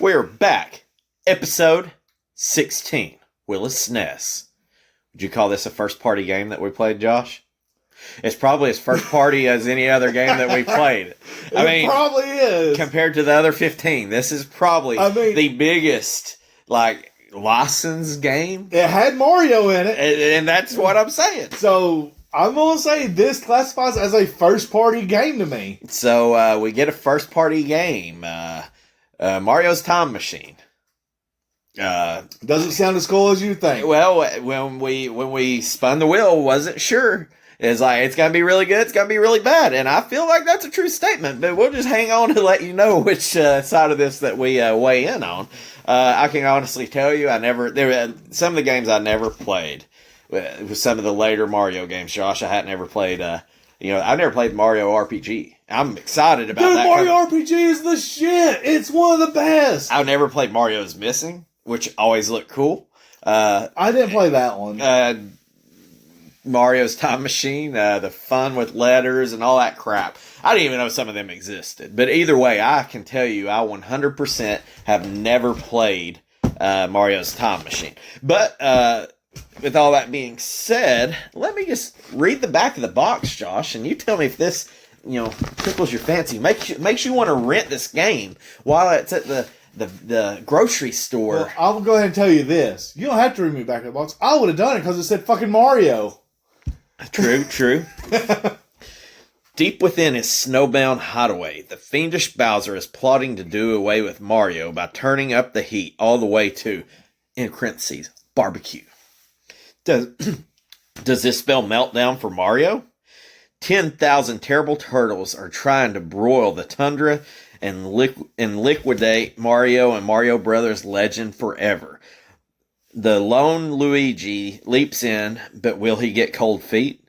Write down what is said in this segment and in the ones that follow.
We're back. Episode 16. Willis SNES. Would you call this a first party game that we played, Josh? It's probably as first party as any other game that we played. It probably is. Compared to the other 15, this is probably the biggest, licensed game. It had Mario in it. And that's what I'm saying. So, I'm going to say this classifies as a first party game to me. So, we get a first party game. Mario's Time Machine. Doesn't sound as cool as you think. Well, when we spun the wheel, wasn't sure. It's gonna be really good, it's gonna be really bad, and I feel like that's a true statement. But we'll just hang on to let you know which side of this that we weigh in on. I can honestly tell you, some of the games I never played. With some of the later Mario games, Josh, I hadn't ever played. I never played Mario RPG. I'm excited about that. Mario RPG is the shit. It's one of the best. I never played Mario's Missing, which always looked cool. I didn't play that one. Mario's Time Machine, the fun with letters and all that crap. I didn't even know some of them existed. But either way, I can tell you I 100% have never played Mario's Time Machine. But with all that being said, let me just read the back of the box, Josh, and you tell me if this tickles your fancy. Makes you want to rent this game while it's at the grocery store. Well, I'll go ahead and tell you this. You don't have to read me back of the box. I would have done it because it said fucking Mario. True. Deep within his snowbound hideaway, the fiendish Bowser is plotting to do away with Mario by turning up the heat all the way to, in parentheses, barbecue. Does this spell meltdown for Mario? 10,000 terrible turtles are trying to broil the tundra and liquidate Mario and Mario Brothers' legend forever. The lone Luigi leaps in, but will he get cold feet?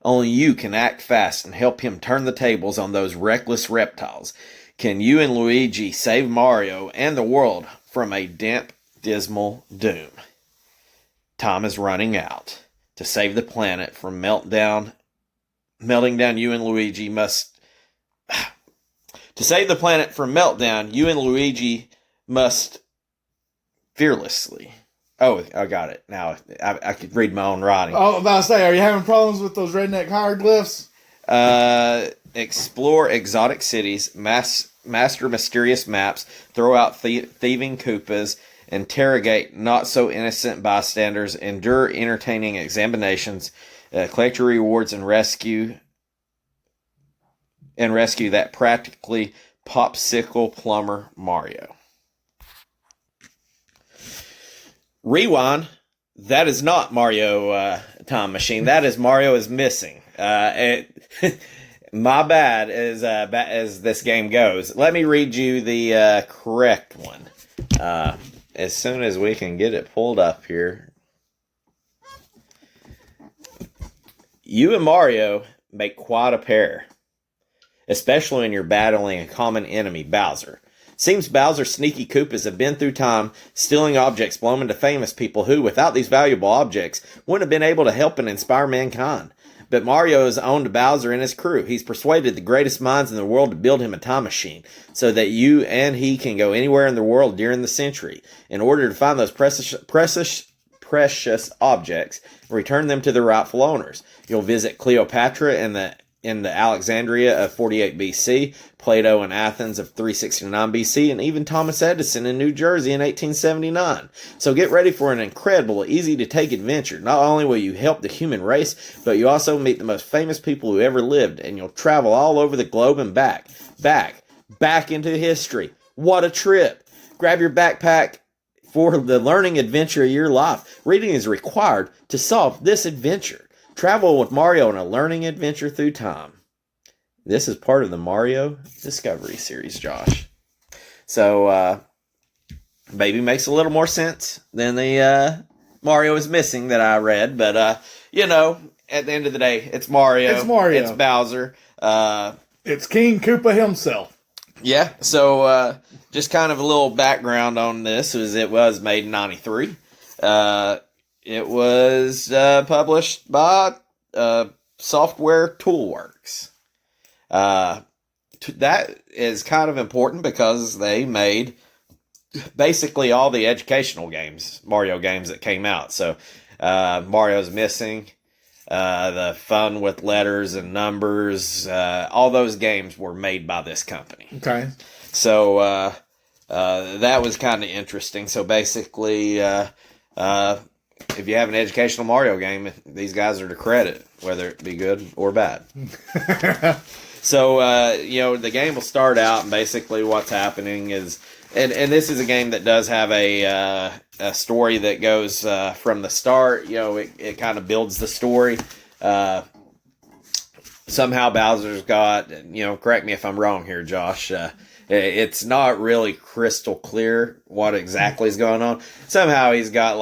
Only you can act fast and help him turn the tables on those reckless reptiles. Can you and Luigi save Mario and the world from a damp, dismal doom? Time is running out. To save the planet from melting down, you and Luigi must... To save the planet from meltdown, you and Luigi must fearlessly... Oh, I got it. Now, I could read my own writing. Oh, I was about to say, are you having problems with those redneck hieroglyphs? Explore exotic cities, master mysterious maps, throw out thieving Koopas, interrogate not-so-innocent bystanders, endure entertaining examinations, collect your rewards, and rescue that practically popsicle plumber Mario. Rewind. That is not Mario Time Machine. That is Mario is Missing. My bad as this game goes. Let me read you the correct one. As soon as we can get it pulled up here. You and Mario make quite a pair. Especially when you're battling a common enemy, Bowser. Seems Bowser's sneaky Koopas have been through time, stealing objects belonging to famous people who, without these valuable objects, wouldn't have been able to help and inspire mankind. But Mario has owned Bowser and his crew. He's persuaded the greatest minds in the world to build him a time machine, so that you and he can go anywhere in the world during the century, in order to find those precious objects and return them to their rightful owners. You'll visit Cleopatra in the Alexandria of 48 BC, Plato in Athens of 369 BC, and even Thomas Edison in New Jersey in 1879. So get ready for an incredible, easy-to-take adventure. Not only will you help the human race, but you also meet the most famous people who ever lived, and you'll travel all over the globe and back into history. What a trip! Grab your backpack for the learning adventure of your life. Reading is required to solve this adventure. Travel with Mario on a learning adventure through time. This is part of the Mario Discovery series, Josh. So, maybe makes a little more sense than the Mario is Missing that I read. But, at the end of the day, it's Mario. It's Mario. It's Bowser. It's King Koopa himself. Yeah, so just kind of a little background on this. It was made in 93. It was published by Software Toolworks. That is kind of important because they made basically all the educational games, Mario games that came out. So Mario's Missing, the Fun with Letters and Numbers, all those games were made by this company. Okay. So that was kind of interesting. So basically, if you have an educational Mario game, these guys are to credit, whether it be good or bad. So, the game will start out, and basically what's happening is, and this is a game that does have a story that goes from the start. It kind of builds the story. Somehow Bowser's got, correct me if I'm wrong here, Josh, it's not really crystal clear what exactly is going on. Somehow he's got,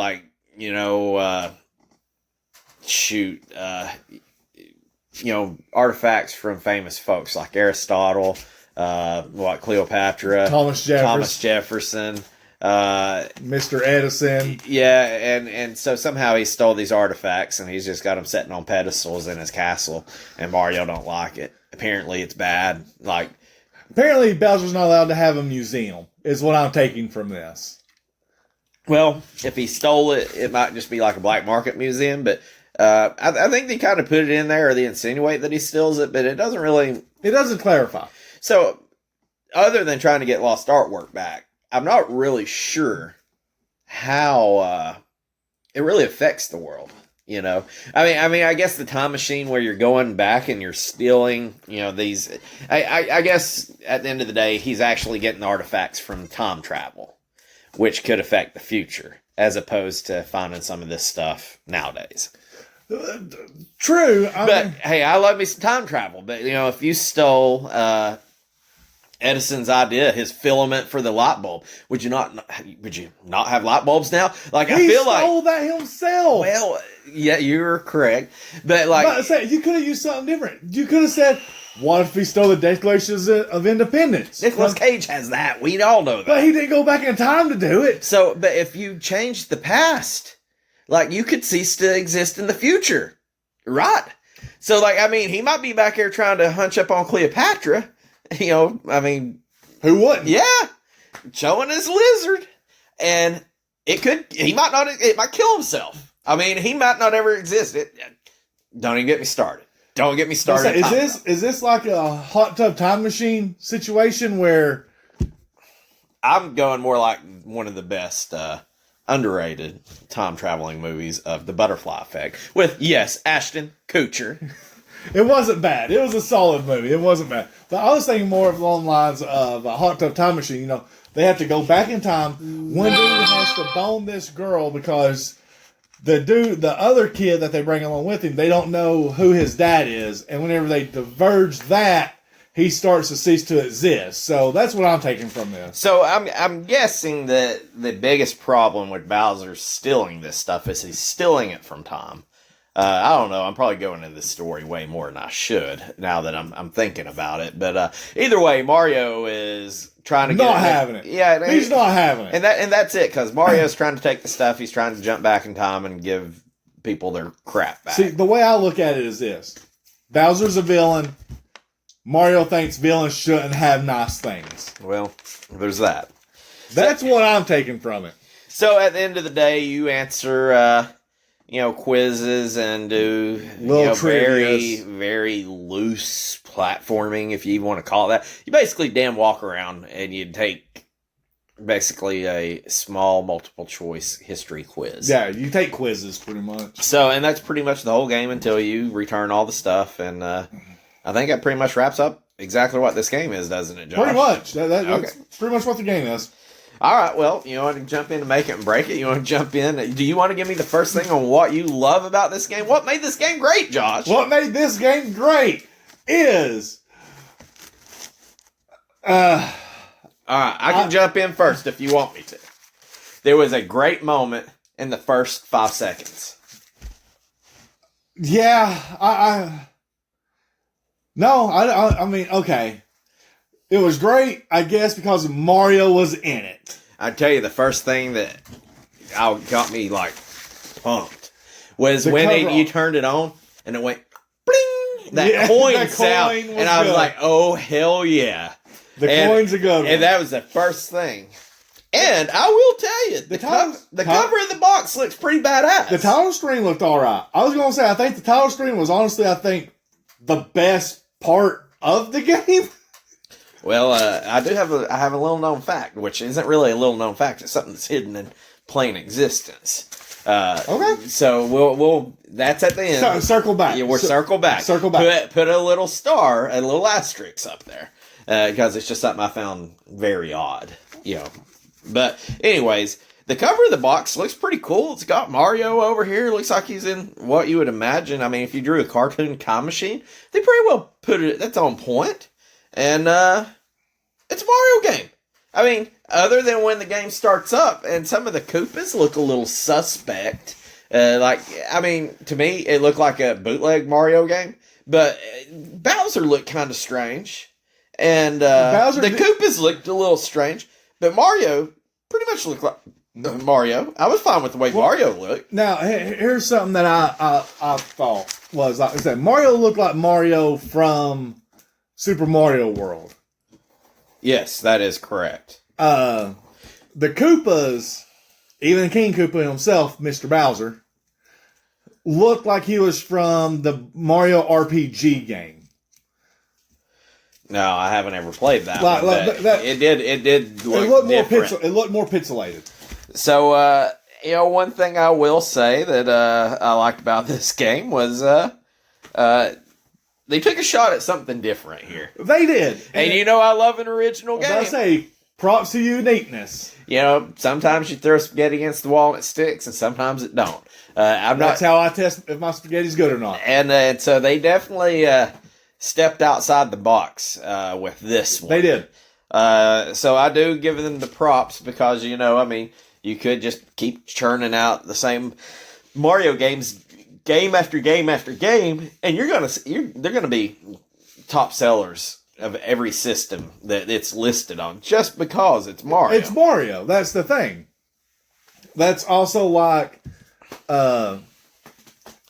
artifacts from famous folks like Aristotle, Cleopatra, Thomas Jefferson, Mr. Edison. Yeah, and so somehow he stole these artifacts and he's just got them sitting on pedestals in his castle, and Mario don't like it. Apparently it's bad. Apparently Bowser's not allowed to have a museum, is what I'm taking from this. Well, if he stole it, it might just be like a black market museum, but I think they kind of put it in there, or they insinuate that he steals it, but it doesn't really... It doesn't clarify. So, other than trying to get lost artwork back, I'm not really sure how it really affects the world, I guess the time machine where you're going back and you're stealing, these... I guess, at the end of the day, he's actually getting artifacts from time travel, which could affect the future, as opposed to finding some of this stuff nowadays. True. Hey, I love me some time travel. But, if you stole Edison's idea, his filament for the light bulb, would you not have light bulbs now? He stole that himself. Well, yeah, you're correct. But, you could have used something different. You could have said, what if he stole the Declaration of Independence? Nicolas Cage has that. We all know that. But he didn't go back in time to do it. So, but if you changed the past... you could cease to exist in the future. Right. So, he might be back here trying to hunch up on Cleopatra. Who wouldn't? Yeah. Showing his lizard. And it might kill himself. He might not ever exist. Don't even get me started. Don't get me started. Is this like a hot tub time machine situation where... I'm going more like one of the best... underrated time-traveling movies of The Butterfly Effect with, yes, Ashton Kutcher. It wasn't bad. It was a solid movie. It wasn't bad. But I was thinking more along the lines of a hot tub time machine. They have to go back in time. One dude has to bone this girl because the other kid that they bring along with him, they don't know who his dad is. And whenever they diverge that, he starts to cease to exist. So that's what I'm taking from this. So I'm guessing that the biggest problem with Bowser stealing this stuff is he's stealing it from Tom. I don't know. I'm probably going into this story way more than I should now that I'm thinking about it. But either way, Mario is trying to not having it. Yeah, he's not having it. And that's it, because Mario's trying to take the stuff. He's trying to jump back in time and give people their crap back. See, the way I look at it is this: Bowser's a villain. Mario thinks villains shouldn't have nice things. Well, there's that. That's what I'm taking from it. So at the end of the day, you answer, quizzes and do very, very loose platforming, if you even want to call it that. You basically walk around and you take basically a small multiple choice history quiz. Yeah, you take quizzes pretty much. So, and that's pretty much the whole game until you return all the stuff, and I think that pretty much wraps up exactly what this game is, doesn't it, Josh? Pretty much. That's pretty much what the game is. All right, well, you want to jump in and make it and break it? You want to jump in? Do you want to give me the first thing on what you love about this game? What made this game great, Josh? What made this game great is... all right, I can jump in first if you want me to. There was a great moment in the first 5 seconds. Yeah, okay. It was great, I guess, because Mario was in it. I tell you, the first thing that got me pumped was when you turned it on and it went bling. That coin sound, and I was like, "Oh hell yeah!" The coin's a good one. And that was the first thing And I will tell you, the cover of the box looks pretty badass. The title screen looked all right. I was going to say, I think the title screen was honestly, I think, the best part of the game. Well, I have a little known fact, which isn't really a little known fact. It's something that's hidden in plain existence. Okay. So we'll that's at the end. So, circle back. Yeah, circle back. Circle back. Put a little star, a little asterisk up there, because it's just something I found very odd. But anyways, the cover of the box looks pretty cool. It's got Mario over here. Looks like he's in what you would imagine. I mean, if you drew a cartoon time machine, they pretty well put it. That's on point, and it's a Mario game. I mean, other than when the game starts up, and some of the Koopas look a little suspect. To me, it looked like a bootleg Mario game. But Bowser looked kind of strange. And the Koopas looked a little strange. But Mario pretty much looked like Mario. I was fine with the way Mario looked. Now, here's something that I thought was, like I said, Mario looked like Mario from Super Mario World. Yes, that is correct. The Koopas, even King Koopa himself, Mr. Bowser, looked like he was from the Mario RPG game. No, I haven't ever played that one. It did look different. It looked more pixelated. So, one thing I will say that I liked about this game was they took a shot at something different here. They did. And I love an original game. I say, props to uniqueness. Sometimes you throw spaghetti against the wall and it sticks, and sometimes it don't. That's how I test if my spaghetti's good or not. And so they definitely stepped outside the box with this one. They did. So I do give them the props because, you could just keep churning out the same Mario games, game after game after game, and they're gonna be top sellers of every system that it's listed on just because it's Mario. It's Mario. That's the thing. That's also like, say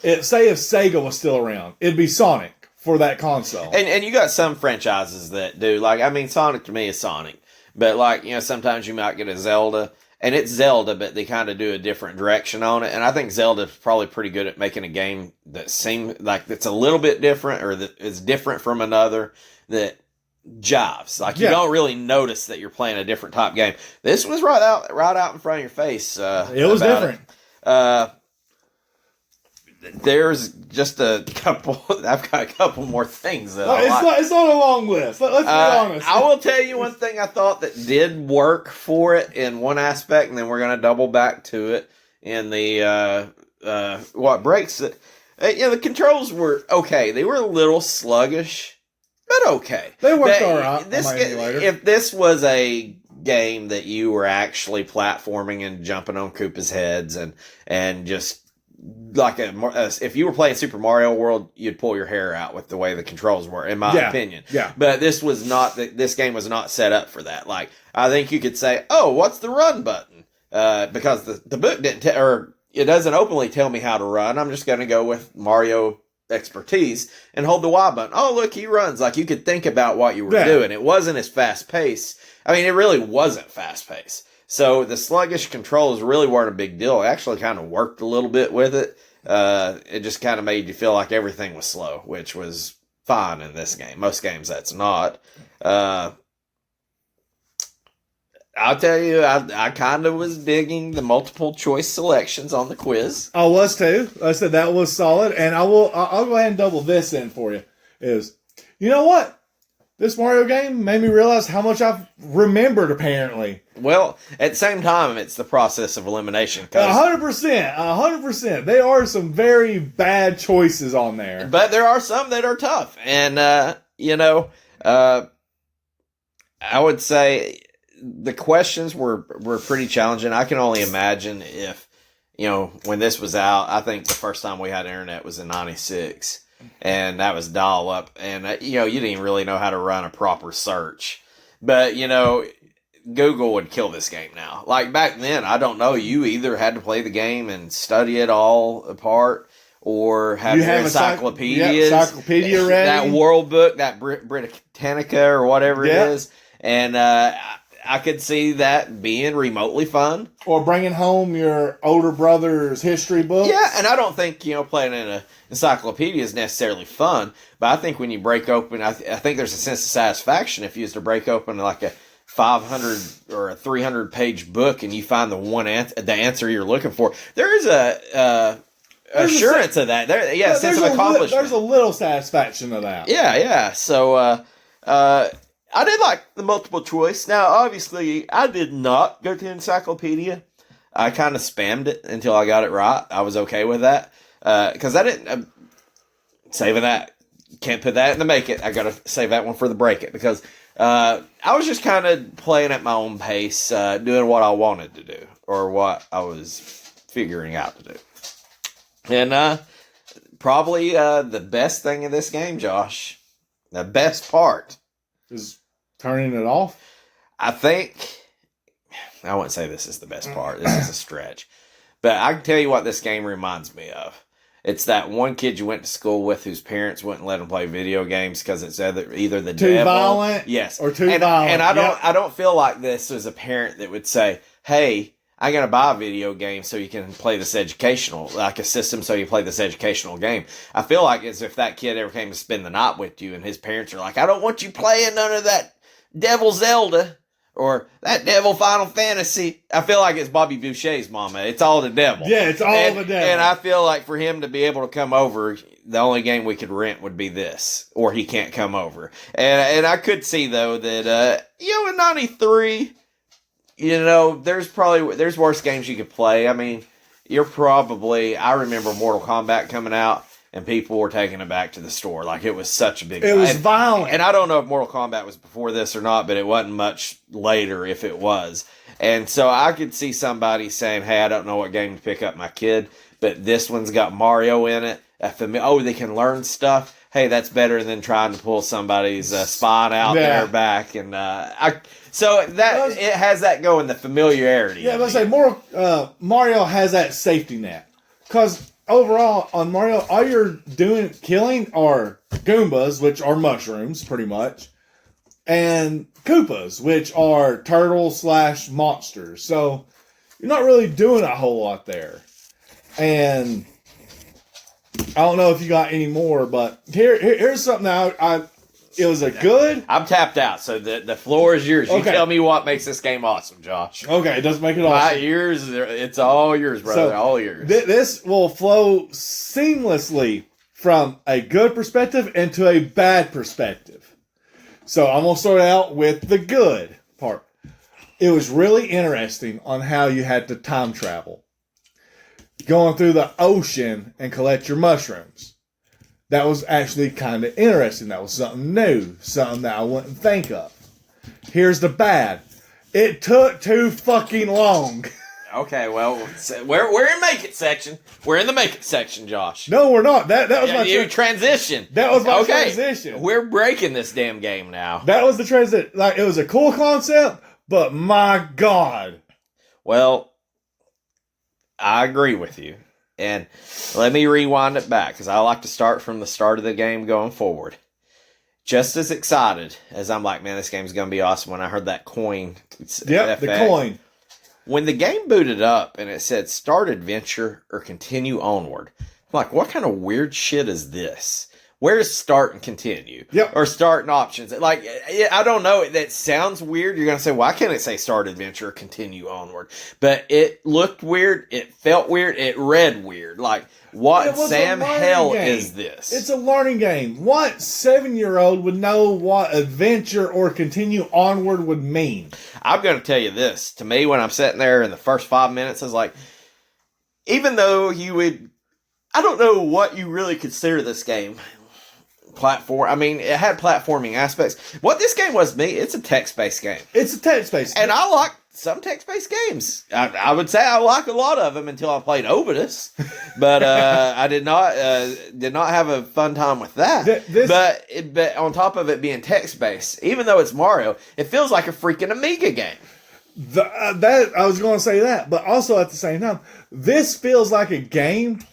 if Sega was still around, it'd be Sonic for that console. And you got some franchises that do, Sonic to me is Sonic, but sometimes you might get a Zelda. And it's Zelda, but they kind of do a different direction on it. And I think Zelda's probably pretty good at making a game that seems like it's a little bit different or that is different from another that jives. You don't really notice that you're playing a different type game. This was right out in front of your face. It was different. There's just a couple. I've got a couple more things that it's not a long list. Let's be honest. I will tell you one thing I thought that did work for it in one aspect, and then we're going to double back to it in the what breaks it. The controls were okay. They were a little sluggish, but okay. They worked all right. If this was a game that you were actually platforming and jumping on Koopa's heads and just if you were playing Super Mario World, you'd pull your hair out with the way the controls were, in my opinion. Yeah. But this game was not set up for that. I think you could say, "Oh, what's the run button?" Because the book didn't or it doesn't openly tell me how to run. I'm just going to go with Mario expertise and hold the Y button. Oh, look, he runs. You could think about what you were doing. It wasn't as fast paced. I mean, it really wasn't fast paced. So the sluggish controls really weren't a big deal. It actually kind of worked a little bit with it. It just kind of made you feel like everything was slow, which was fine in this game. Most games that's not. I'll tell you, I kind of was digging the multiple choice selections on the quiz. I was too. I said that was solid, and I'll go ahead and double this in for you. You know what? This Mario game made me realize how much I've remembered, apparently. Well, at the same time, it's the process of elimination. 100%. There are some very bad choices on there. But there are some that are tough. And, I would say the questions were pretty challenging. I can only imagine if, when this was out, I think the first time we had internet was in 96. And that was dial up. And, you didn't even really know how to run a proper search. But, Google would kill this game now. Back then, I don't know. You either had to play the game and study it all apart or have your encyclopedias. Encyclopedia ready. That World Book, that Britannica or whatever it is. And I could see that being remotely fun. Or bringing home your older brother's history book. Yeah, and I don't think, playing in an encyclopedia is necessarily fun, but I think when you break open, I think there's a sense of satisfaction if you used to break open like a 500 or a 300 page book and you find the answer you're looking for. There is a assurance of that. Sense of accomplishment. There's a little satisfaction of that. Yeah. So, I did like the multiple choice. Now, obviously, I did not go to encyclopedia. I kind of spammed it until I got it right. I was okay with that. Because I didn't... saving that. Can't put that in the make it. I got to save that one for the break it. Because I was just kind of playing at my own pace, doing what I wanted to do. Or what I was figuring out to do. And probably the best thing in this game, Josh, the best part... is turning it off? I think, I wouldn't say this is the best part. This is a stretch. But I can tell you what this game reminds me of. It's that one kid you went to school with whose parents wouldn't let him play video games because it's either the too devil, violent, yes, or too violent. And I don't feel like this as a parent that would say, "Hey, I'm gonna buy a video game so you can play this educational, like a system so you play this educational game." I feel like as if that kid ever came to spend the night with you and his parents are like, "I don't want you playing none of that Devil Zelda or that Devil Final Fantasy." I feel like it's Bobby Boucher's mama. It's all the devil. Yeah, it's all the devil. And I feel like for him to be able to come over, the only game we could rent would be this, or he can't come over. And I could see though that in '93. There's worse games you could play. I mean, I remember Mortal Kombat coming out and people were taking it back to the store. Like, it was such a big deal. It was violent. And I don't know if Mortal Kombat was before this or not, but it wasn't much later if it was. And so I could see somebody saying, "Hey, I don't know what game to pick up my kid, but this one's got Mario in it. They can learn stuff. Hey, that's better than trying to pull somebody's spine out their back." And so that it has that going, the familiarity. Yeah, let's say Mario has that safety net. Because overall, on Mario, all you're killing are Goombas, which are mushrooms, pretty much, and Koopas, which are turtle/monsters. So you're not really doing a whole lot there. And I don't know if you got any more, but here's something it was a good... I'm tapped out, so the floor is yours. You Okay. tell me what makes this game awesome, Josh. Okay, it doesn't make it awesome. It's all yours, brother. All yours. This will flow seamlessly from a good perspective into a bad perspective. So I'm going to start out with the good part. It was really interesting on how you had to time travel. Going through the ocean and collect your mushrooms. That was actually kind of interesting. That was something new. Something that I wouldn't think of. Here's the bad. It took too fucking long. Okay, well, we're in make it section. We're in the make it section, Josh. No, we're not. That was my transition. That was my transition. We're breaking this damn game now. That was the transition. Like, it was a cool concept, but my God. Well, I agree with you. And let me rewind it back, because I like to start from the start of the game going forward. Just as excited as I'm like, man, this game's going to be awesome when I heard that coin. Yep, the coin. When the game booted up and it said start adventure or continue onward, I'm like, what kind of weird shit is this? Where's start and continue? Yep. Or start and options? Like, I don't know. That sounds weird. You're going to say, why can't it say start adventure or continue onward? But it looked weird. It felt weird. It read weird. Like, what Sam hell is this? It's a learning game. What 7-year-old would know what adventure or continue onward would mean? I'm going to tell you this. To me, when I'm sitting there in the first 5 minutes, I was like, even though you would, I don't know what you really consider this game. Platform. I mean, it had platforming aspects. What this game was to me, it's a text-based game. It's a text-based game. And I like some text-based games. I would say I like a lot of them until I played Obidus. But I did not have a fun time with that. But on top of it being text-based, even though it's Mario, it feels like a freaking Amiga game. That I was going to say that. But also at the same time, this feels like a game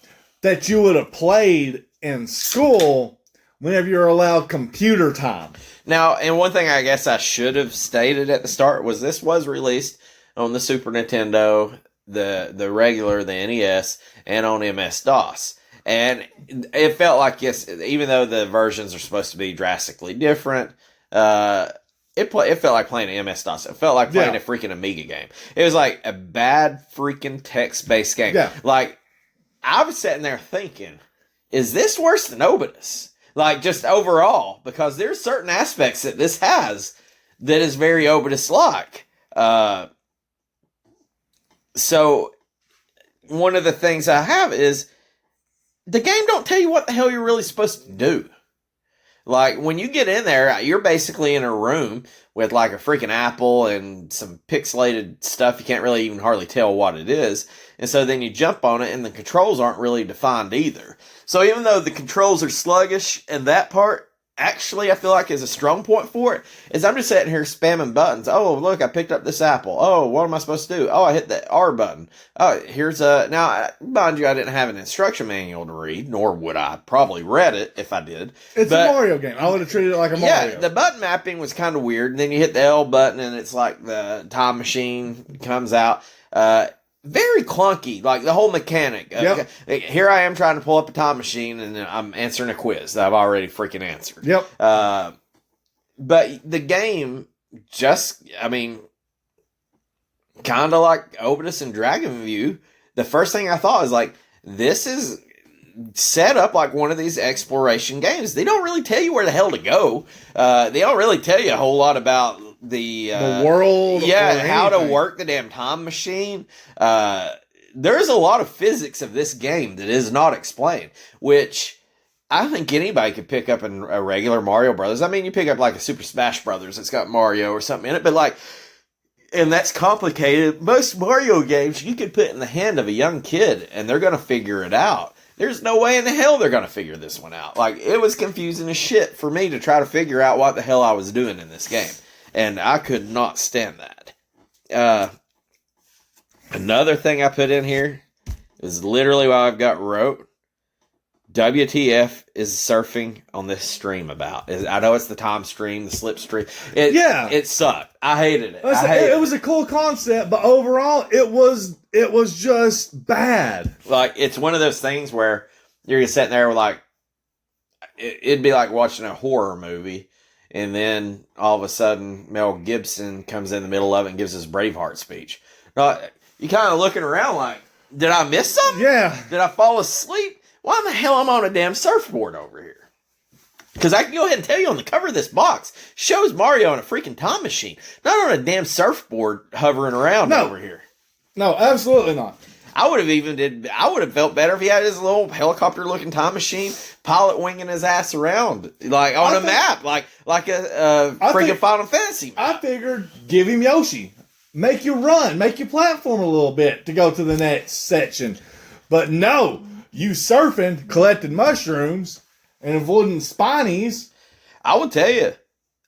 that you would have played in school whenever you're allowed computer time. Now, and one thing I guess I should have stated at the start was this was released on the Super Nintendo, the regular, the NES, and on MS-DOS. And it felt like, yes, even though the versions are supposed to be drastically different, it felt like playing MS-DOS. It felt like playing a freaking Amiga game. It was like a bad freaking text-based game. Yeah. Like, I was sitting there thinking, is this worse than Obidus? Like, just overall, because there's certain aspects that this has that is very Obidus-like. So, one of the things I have is, the game don't tell you what the hell you're really supposed to do. Like, when you get in there, you're basically in a room with like a freaking apple and some pixelated stuff. You can't really even hardly tell what it is. And so then you jump on it and the controls aren't really defined either. So even though the controls are sluggish and that part, actually I feel like is a strong point for it, is I'm just sitting here spamming buttons. Oh, look, I picked up this apple. Oh, what am I supposed to do? Oh, I hit the R button. Oh, here's now, mind you, I didn't have an instruction manual to read, nor would I probably read it if I did. It's a Mario game. I would have treated it like a Mario. Yeah, the button mapping was kind of weird. And then you hit the L button and it's like the time machine comes out. Very clunky, like the whole mechanic. Yep. Here I am trying to pull up a time machine and I'm answering a quiz that I've already freaking answered. Yep. But the game just, I mean, kind of like Obidus and Dragon View, the first thing I thought was like, this is set up like one of these exploration games. They don't really tell you where the hell to go. They don't really tell you a whole lot about the world. Yeah, how to work the damn time machine. There's a lot of physics of this game that is not explained, which I think anybody could pick up in a regular Mario Brothers. I mean, you pick up like a Super Smash Brothers that's got Mario or something in it, but like, and that's complicated. Most Mario games you could put in the hand of a young kid and they're going to figure it out. There's no way in the hell they're going to figure this one out. Like, it was confusing as shit for me to try to figure out what the hell I was doing in this game. And I could not stand that. Another thing I put in here is literally what I've got wrote. WTF is surfing on this stream about? I know it's the time stream, the slip stream. It sucked. I hated it. It was a cool concept, but overall, it was just bad. Like, it's one of those things where you're sitting there with like, it'd be like watching a horror movie. And then all of a sudden, Mel Gibson comes in the middle of it and gives his Braveheart speech. Now, you kind of looking around like, did I miss something? Yeah. Did I fall asleep? Why in the hell am I on a damn surfboard over here? Because I can go ahead and tell you on the cover of this box, shows Mario in a freaking time machine. Not on a damn surfboard hovering around over here. No, absolutely not. I would have felt better if he had his little helicopter-looking time machine, pilot winging his ass around, like on a map, like a freaking Final Fantasy map. I figured, give him Yoshi, make you run, make you platform a little bit to go to the next section, but no, you surfing, collecting mushrooms, and avoiding spinies. I will tell you,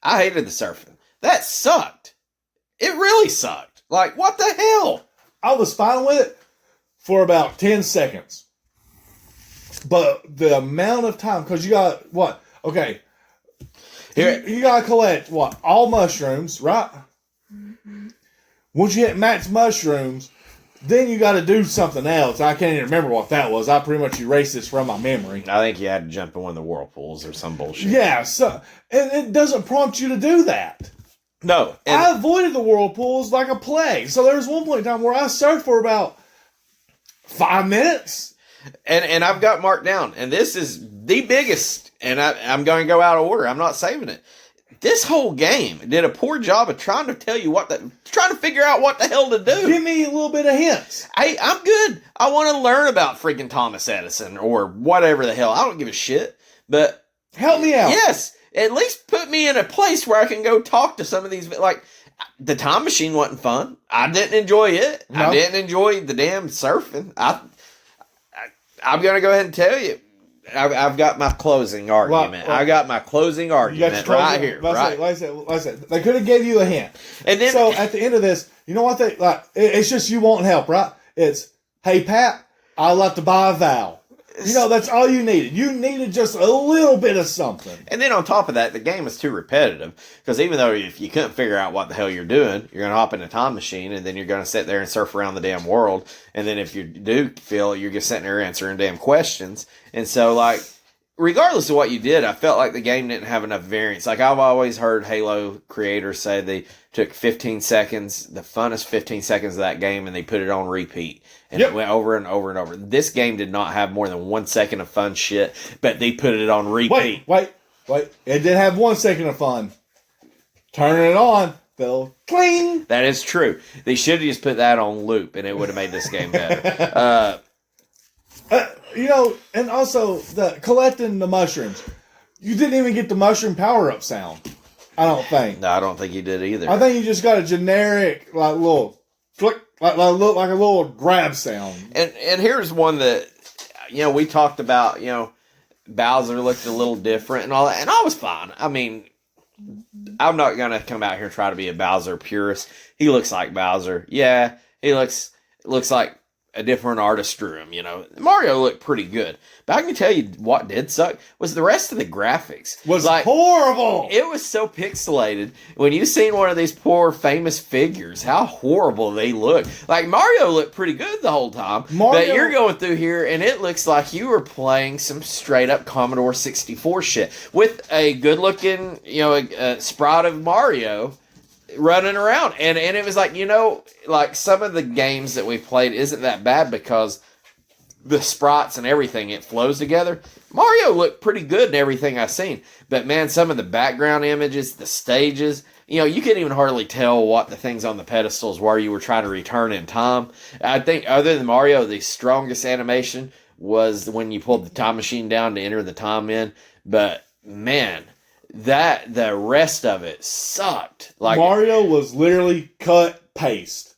I hated the surfing. That sucked. It really sucked. Like, what the hell? I was fine with it for about 10 seconds. But the amount of time, because you got, what? Okay. You got to collect, what? All mushrooms, right? Once you hit max mushrooms, then you got to do something else. I can't even remember what that was. I pretty much erased this from my memory. I think you had to jump in one of the whirlpools or some bullshit. Yeah, so, and it doesn't prompt you to do that. No. I avoided the whirlpools like a plague. So there was one point in time where I surfed for about 5 minutes. And I've got marked down. And this is the biggest. And I'm going to go out of order. I'm not saving it. This whole game did a poor job of trying to tell you trying to figure out what the hell to do. Give me a little bit of hints. I'm good. I want to learn about freaking Thomas Edison or whatever the hell. I don't give a shit. But help me out. Yes. At least put me in a place where I can go talk to some of these, like, the time machine wasn't fun. I didn't enjoy it. No. I didn't enjoy the damn surfing. I'm going to go ahead and tell you. I've got my closing argument. I got my closing argument right here. Like I said, they could have gave you a hint. And then, so at the end of this, you know what it's just you won't help, right? It's, hey, Pat, I'd like to buy a vowel. You know, that's all you needed. You needed just a little bit of something. And then on top of that, the game is too repetitive. Because even though if you couldn't figure out what the hell you're doing, you're going to hop in a time machine and then you're going to sit there and surf around the damn world. And then if you do feel you're just sitting there answering damn questions. And so, like, regardless of what you did, I felt like the game didn't have enough variance. Like, I've always heard Halo creators say they took 15 seconds, the funnest 15 seconds of that game, and they put it on repeat. And It went over and over and over. This game did not have more than 1 second of fun shit, but they put it on repeat. Wait. It did have 1 second of fun. Turning it on, fell cling. That is true. They should have just put that on loop, and it would have made this game better. You know, and also the collecting the mushrooms. You didn't even get the mushroom power-up sound. I don't think. No, I don't think you did either. I think you just got a generic, like, little click, like a little grab sound. And here's one that, you know, we talked about, you know, Bowser looked a little different and all that, and I was fine. I mean, I'm not going to come out here and try to be a Bowser purist. He looks like Bowser. Yeah, he looks like a different artist drew him, you know. Mario looked pretty good. But I can tell you what did suck was the rest of the graphics. Was like, horrible. It was so pixelated. When you seen one of these poor famous figures, how horrible they look. Like, Mario looked pretty good the whole time. But you're going through here, and it looks like you were playing some straight-up Commodore 64 shit. With a good-looking, you know, sprite of Mario running around. And it was like, you know, like some of the games that we played isn't that bad because the sprites and everything, it flows together. Mario looked pretty good in everything I've seen. But man, some of the background images, the stages, you know, you couldn't even hardly tell what the things on the pedestals were you were trying to return in time. I think other than Mario, the strongest animation was when you pulled the time machine down to enter the time in. But man, the rest of it sucked. Like Mario was literally cut paste.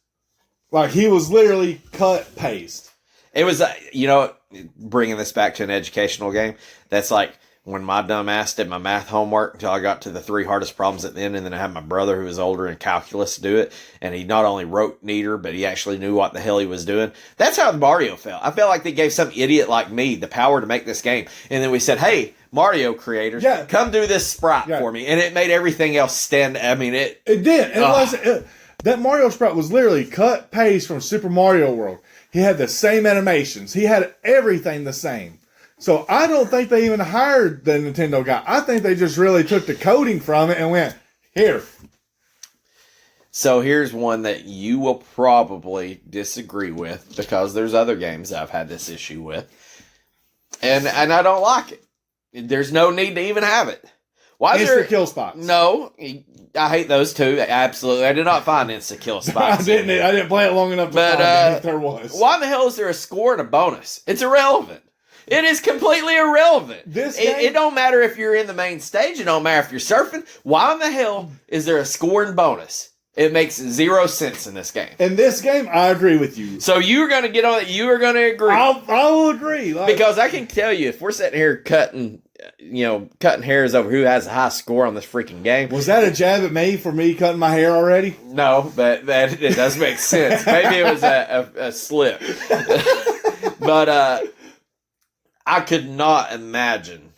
Like he was literally cut paste. It was, you know, bringing this back to an educational game. That's like when my dumb ass did my math homework until I got to the 3 hardest problems at the end, and then I had my brother who was older in calculus do it, and he not only wrote neater, but he actually knew what the hell he was doing. That's how Mario felt. I felt like they gave some idiot like me the power to make this game, and then we said, hey, Mario creators, come do this sprite for me, and it made everything else stand. I mean, it did. That Mario sprite was literally cut paste from Super Mario World. He had the same animations. He had everything the same. So I don't think they even hired the Nintendo guy. I think they just really took the coding from it and went, here. So here's one that you will probably disagree with because there's other games I've had this issue with. And I don't like it. There's no need to even have it. Why is instant kill spots? No, I hate those too. Absolutely, I did not find instant kill spots. I didn't play it long enough to find if there was. Why the hell is there a score and a bonus? It's irrelevant. It is completely irrelevant. It don't matter if you're in the main stage. It don't matter if you're surfing. Why in the hell is there a score and bonus? It makes 0 sense in this game. In this game, I agree with you. So you're going to get on it. You are going to agree. I will agree. Because I can tell you, if we're sitting here cutting hairs over who has a high score on this freaking game. Was that a jab at me for me cutting my hair already? No, but it does make sense. Maybe it was a slip. But I could not imagine.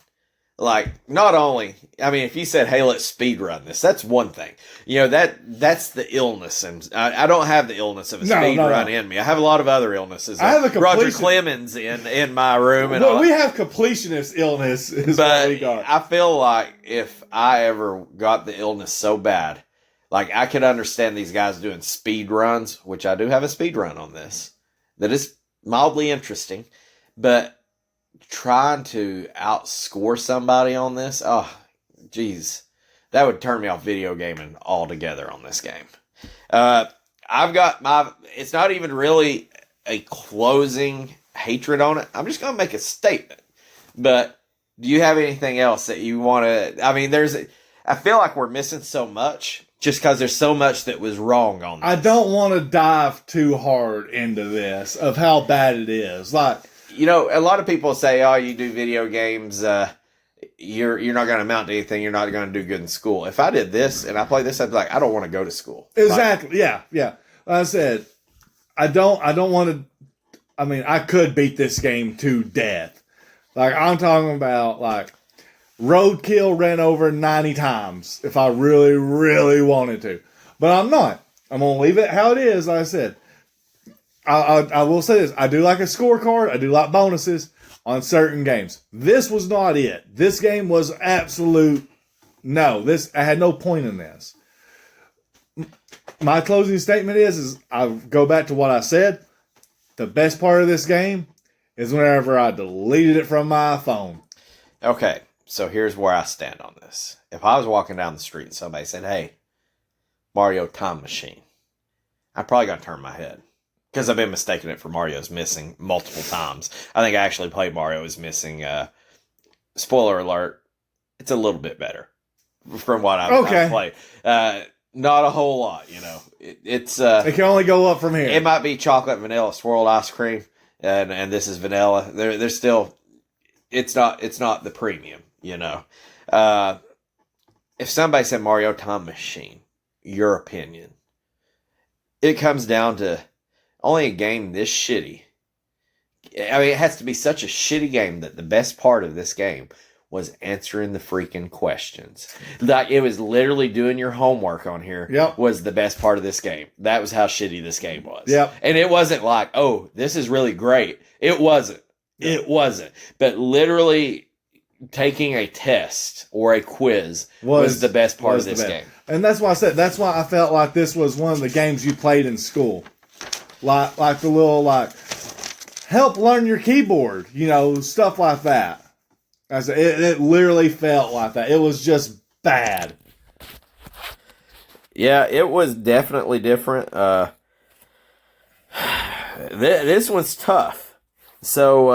Like, not only, I mean, if you said, hey, let's speed run this, that's one thing. You know, that's the illness. And I don't have the illness of a speed run in me. I have a lot of other illnesses. I have a Roger Clemens in my room. And we have completionist illness is what we got. I feel like if I ever got the illness so bad, like I could understand these guys doing speed runs, which I do have a speed run on this, that is mildly interesting, but trying to outscore somebody on this, oh, geez, that would turn me off video gaming altogether on this game. I've got it's not even really a closing hatred on it. I'm just going to make a statement. But do you have anything else that you want to, I mean, I feel like we're missing so much just because there's so much that was wrong on this. I don't want to dive too hard into this of how bad it is. Like, you know, a lot of people say, oh, you do video games, you're not going to amount to anything. You're not going to do good in school. If I did this and I played this, I'd be like, I don't want to go to school. Exactly. Yeah. Like I said, I don't want to, I mean, I could beat this game to death. Like, I'm talking about, like, roadkill ran over 90 times if I really, really wanted to. But I'm not. I'm going to leave it how it is, like I said. I will say this. I do like a scorecard. I do like bonuses on certain games. This was not it. This game was absolute no. I had no point in this. My closing statement is I go back to what I said. The best part of this game is whenever I deleted it from my phone. Okay, so here's where I stand on this. If I was walking down the street and somebody said, hey, Mario Time Machine, I'm probably going to turn my head. Because I've been mistaking it for Mario's Missing multiple times. I think I actually played Mario's Missing. Spoiler alert, it's a little bit better from what I've played. Not a whole lot, you know. It can only go up from here. It might be chocolate vanilla swirled ice cream, and this is vanilla. There's still, it's not the premium, you know. If somebody said Mario Time Machine, your opinion, it comes down to only a game this shitty. I mean, it has to be such a shitty game that the best part of this game was answering the freaking questions. Like, it was literally doing your homework on here. Yep. Was the best part of this game. That was how shitty this game was. Yep. And it wasn't like, oh, this is really great. It wasn't. Yep. It wasn't. But literally taking a test or a quiz was the best part of this game. And that's why I felt like this was one of the games you played in school. Like the little, help learn your keyboard, you know, stuff like that. It literally felt like that. It was just bad. Yeah, it was definitely different. This one's tough. So,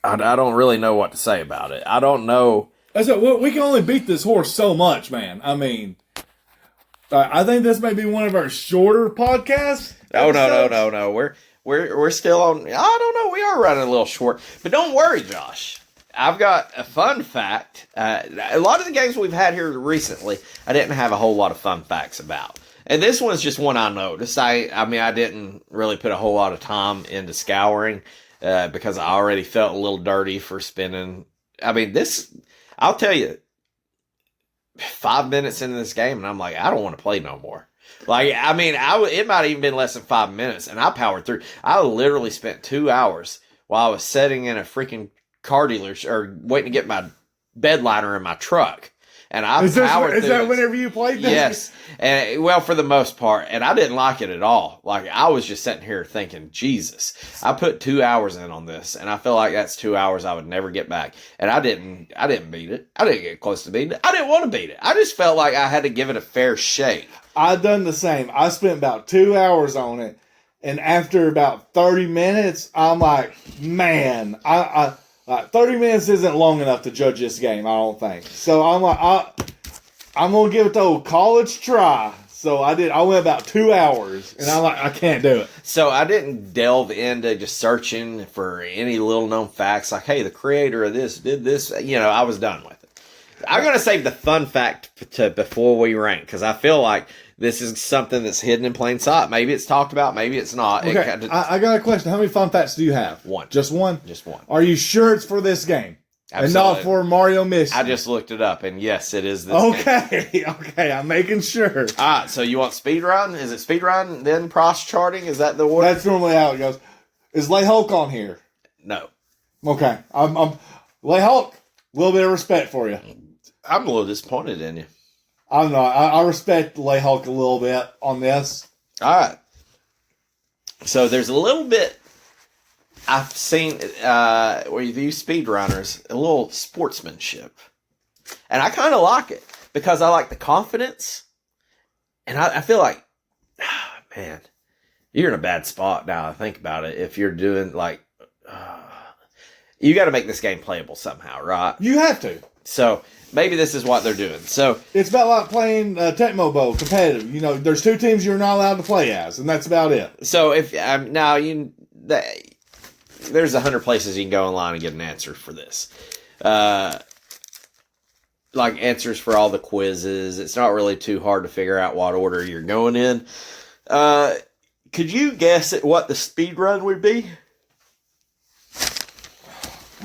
I don't really know what to say about it. I don't know. We can only beat this horse so much, man. I mean, I think this may be one of our shorter podcasts. Oh, no. We're still on. I don't know. We are running a little short, but don't worry, Josh. I've got a fun fact. A lot of the games we've had here recently, I didn't have a whole lot of fun facts about, and this one's just one I noticed. I mean, I didn't really put a whole lot of time into scouring because I already felt a little dirty for spending. I mean, this. I'll tell you, 5 minutes into this game, and I'm like, I don't want to play no more. Like, I mean, it might have even been less than 5 minutes, and I powered through. I literally spent 2 hours while I was sitting in a freaking car dealership or waiting to get my bed liner in my truck. And I powered through. Is that whenever you played this? Yes. And, well, for the most part. And I didn't like it at all. Like, I was just sitting here thinking, Jesus. I put 2 hours in on this, and I feel like that's 2 hours I would never get back. And I didn't beat it. I didn't get close to beating it. I didn't want to beat it. I just felt like I had to give it a fair shake. I done the same. I spent about 2 hours on it, and after about 30 minutes, I'm like, man, 30 minutes isn't long enough to judge this game, I don't think. So I'm like, I'm going to give it the old college try. So I did. I went about 2 hours, and I'm like, I can't do it. So I didn't delve into just searching for any little known facts, like, hey, the creator of this did this. You know, I was done with it. I'm going to save the fun fact to before we rank, because I feel like this is something that's hidden in plain sight. Maybe it's talked about, maybe it's not. Okay, I got a question. How many fun facts do you have? One. Just one? Just one. Are you sure it's for this game? Absolutely. And not for Mario Mission? I just looked it up, and yes, it is this game. Okay, I'm making sure. All right, so you want speedrun? Is it speedrun, then pros charting? Is that the order? That's normally how it goes. Is Lay Hulk on here? No. Okay. I'm Lay Hulk, a little bit of respect for you. I'm a little disappointed in you. I'm not. I respect Lay Hulk a little bit on this. All right. So there's a little bit I've seen where you use speedrunners, a little sportsmanship. And I kind of like it because I like the confidence. And I feel like, man, you're in a bad spot now. I think about it. If you're doing you got to make this game playable somehow, right? You have to. So maybe this is what they're doing. So it's about like playing Tecmo Bowl competitive. You know, there's two teams you're not allowed to play as, and that's about it. So if now there's 100 places you can go online and get an answer for this, like answers for all the quizzes. It's not really too hard to figure out what order you're going in. Could you guess at what the speed run would be?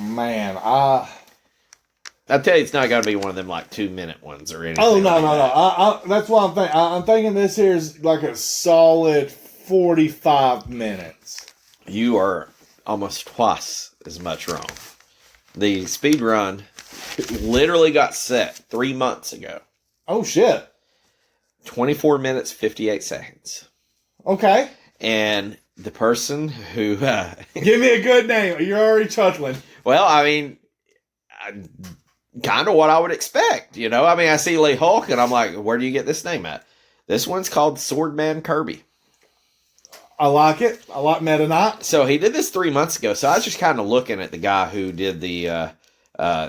Man, I'll tell you, it's not going to be one of them like 2-minute ones or anything. Oh, no, like no, that. no. That's what I'm thinking. I'm thinking this here is like a solid 45 minutes. You are almost twice as much wrong. The speed run literally got set 3 months ago. Oh, shit. 24 minutes, 58 seconds. Okay. And the person who... Give me a good name. You're already chuckling. well, I mean... kind of what I would expect, you know? I mean, I see Lee Hulk, and I'm like, where do you get this name at? This one's called Swordman Kirby. I like it. I like Meta Knight. So he did this 3 months ago. So I was just kind of looking at the guy who did the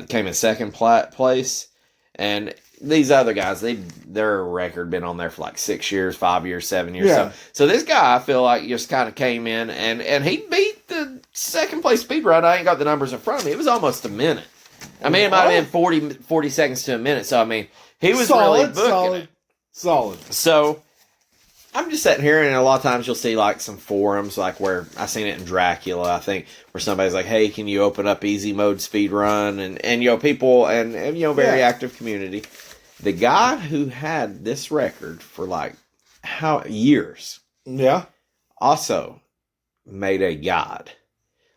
came in second place, and these other guys, their record been on there for like 6 years, 5 years, 7 years. Yeah. So this guy, I feel like, just kind of came in and he beat the second place speed run. I ain't got the numbers in front of me. It was almost a minute. I mean, it might have been 40 seconds to a minute. So I mean, he was really booking it. Solid. So I'm just sitting here, and a lot of times you'll see like some forums, like where I seen it in Dracula, I think, where somebody's like, "Hey, can you open up easy mode speed run?" And you know, people and you know, very active community. The guy who had this record for like years, also made a guide,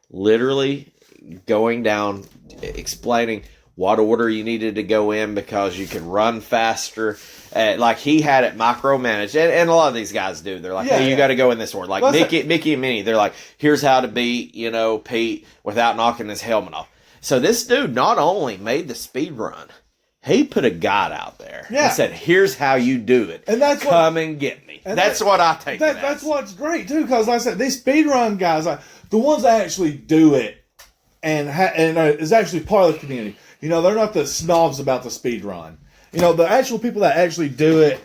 literally going down, explaining what order you needed to go in because you could run faster. Like he had it micromanaged, and a lot of these guys do. They're like, "Hey, you got to go in this order." Like Mickey and Minnie, they're like, "Here's how to beat, you know, Pete without knocking his helmet off." So this dude not only made the speed run, he put a guide out there and said, "Here's how you do it, and that's come and get me." And that's what I take. That's what's great too, because like I said, these speed run guys, like the ones that actually do it, and is actually part of the community. You know, they're not the snobs about the speed run. You know, the actual people that actually do it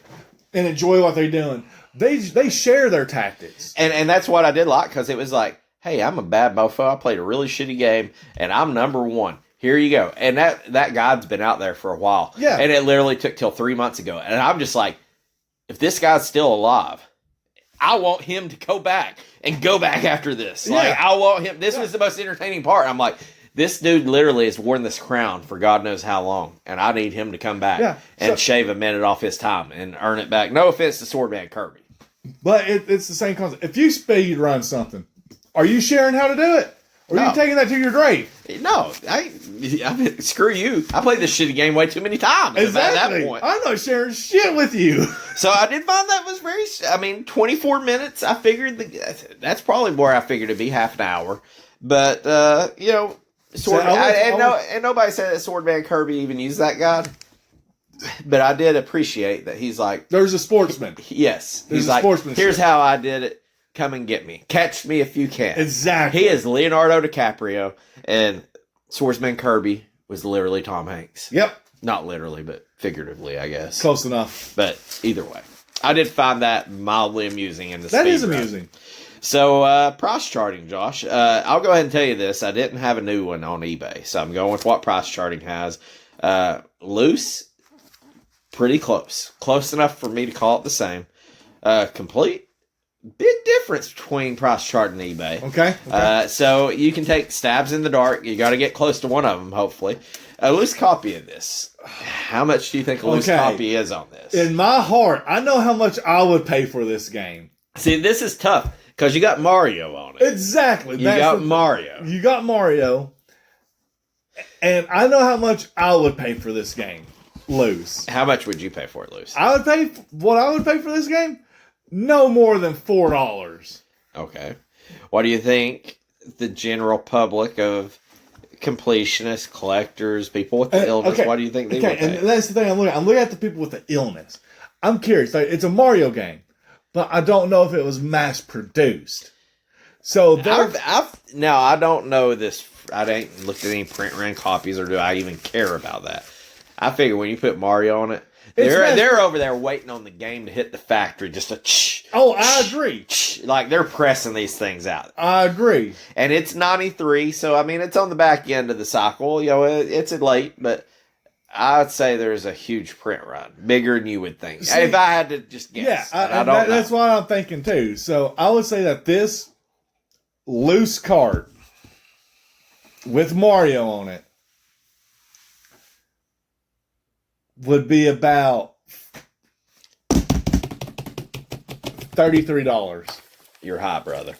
and enjoy what they're doing, they share their tactics. And that's what I did like, because it was like, hey, I'm a bad mofo. I played a really shitty game, and I'm number one. Here you go. And that guide's been out there for a while. Yeah. And it literally took till 3 months ago. And I'm just like, if this guy's still alive, I want him to go back after this. Yeah. Like, I want him. This was the most entertaining part. I'm like, this dude literally has worn this crown for God knows how long, and I need him to come back and shave a minute off his time and earn it back. No offense to Swordman Kirby. But it's the same concept. If you speed run something, are you sharing how to do it? Or are you taking that to your grave? No, I mean, screw you. I played this shitty game way too many times. Exactly. At that point. I'm not sharing shit with you. So I did find that was 24 minutes. I figured that's probably where I figured it'd be half an hour. But, you know, and nobody said that Swordman Kirby even used that guide. But I did appreciate that he's like... There's a sportsman. Yes. There's he's a like, sportsman. Here's how I did it. Come and get me. Catch me if you can. Exactly. He is Leonardo DiCaprio, and Swordsman Kirby was literally Tom Hanks. Yep. Not literally, but figuratively, I guess. Close enough. But either way, I did find that mildly amusing in the That speed is run. amusing. So, price charting, Josh. I'll go ahead and tell you this. I didn't have a new one on eBay, so I'm going with what price charting has. Loose, pretty close. Close enough for me to call it the same. Complete, big difference between price chart and eBay. Okay. So you can take stabs in the dark. You got to get close to one of them, hopefully. A loose copy of this. How much do you think a loose copy is on this? In my heart, I know how much I would pay for this game. See, this is tough because you got Mario on it. Exactly. You got Mario. You got Mario. And I know how much I would pay for this game. Loose. How much would you pay for it, loose? I would pay what I would pay for this game? No more than $4. Okay. What do you think the general public of completionists, collectors, people with the illness, what do you think they would pay? And that's the thing I'm looking at. I'm looking at the people with the illness. I'm curious. Like, it's a Mario game, but I don't know if it was mass produced. So now I don't know this. I ain't looked at any print run copies, or do I even care about that? I figure when you put Mario on it, they're over there waiting on the game to hit the factory. Just a I agree. Like they're pressing these things out. I agree. And it's 93, so I mean it's on the back end of the cycle. You know, it's late, but I'd say there's a huge print run, bigger than you would think. See, if I had to just guess, I don't know. That's what I'm thinking too. So I would say that this loose card with Mario on it would be about $33. You're high, brother.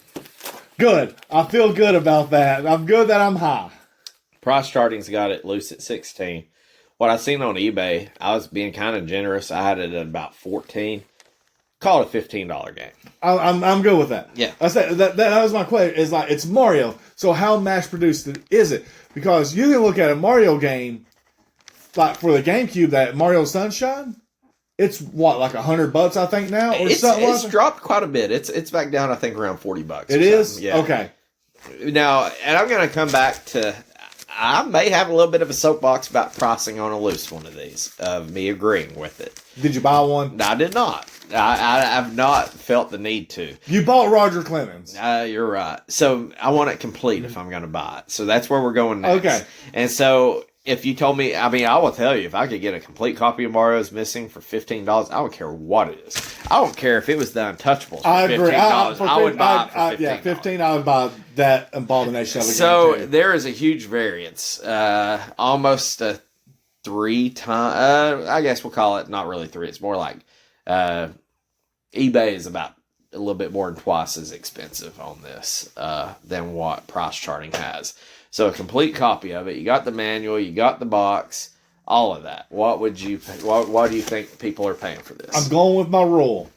Good. I feel good about that. I'm good that I'm high. Price charting's got it loose at 16. What I seen on eBay, I was being kind of generous. I had it at about 14. Call it a $15 game. I'm good with that. Yeah. I said that was my question. Is like it's Mario, so how mass produced is it? Because you can look at a Mario game, like for the GameCube, that Mario Sunshine. It's what, like $100 I think now, or something. It's dropped quite a bit. It's back down, I think, around $40. It is? Yeah. Okay. Now, and I'm going to come back to. I may have a little bit of a soapbox about pricing on a loose one of these, of me agreeing with it. Did you buy one? No, I did not. I've not felt the need to. You bought Roger Clemens. You're right. So I want it complete if I'm going to buy it. So that's where we're going next. Okay. And so if you told me, I mean, I will tell you, if I could get a complete copy of Mario's Missing for $15, I would care what it is. I don't care if it was the Untouchables for I agree. $15. I would buy it for $15. Yeah, 15. I would buy that abomination of a game. So there is a huge variance. Almost a 3 times. I guess we'll call it not really 3. It's more like eBay is about a little bit more than twice as expensive on this than what Price Charting has. So a complete copy of it. You got the manual. You got the box. All of that. What would you? What do you think people are paying for this? I'm going with my rule.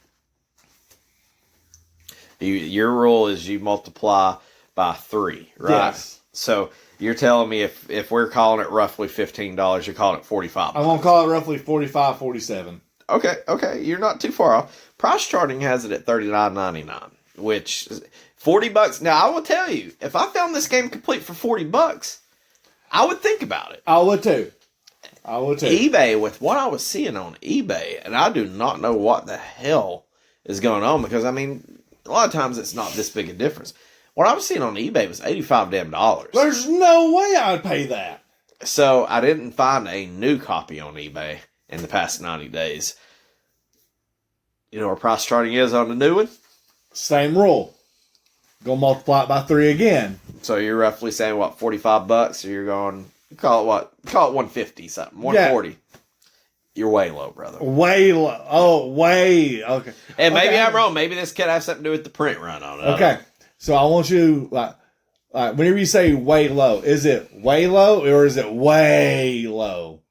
Your rule is you multiply by 3, right? Yes. So you're telling me if we're calling it roughly $15, you're calling it $45. I'm going to call it roughly 45, 47. Okay. You're not too far off. Price Charting has it at $39.99, which is $40. Now I will tell you, if I found this game complete for $40, I would think about it. I would too. eBay, with what I was seeing on eBay, and I do not know what the hell is going on, because I mean, a lot of times it's not this big a difference. What I was seeing on eBay was $85 damn. There's no way I'd pay that. So I didn't find a new copy on eBay in the past 90 days. You know what Price Charting is on the new one? Same rule. Go multiply it by 3 again. So you're roughly saying what, $45? So you're going, call it 150 something, 140. Yeah. You're way low, brother. Way low. Oh, way. Okay. And maybe I'm wrong. Maybe this could have something to do with the print run on it. Okay. So I want you, like, whenever you say way low, is it way low or is it way low?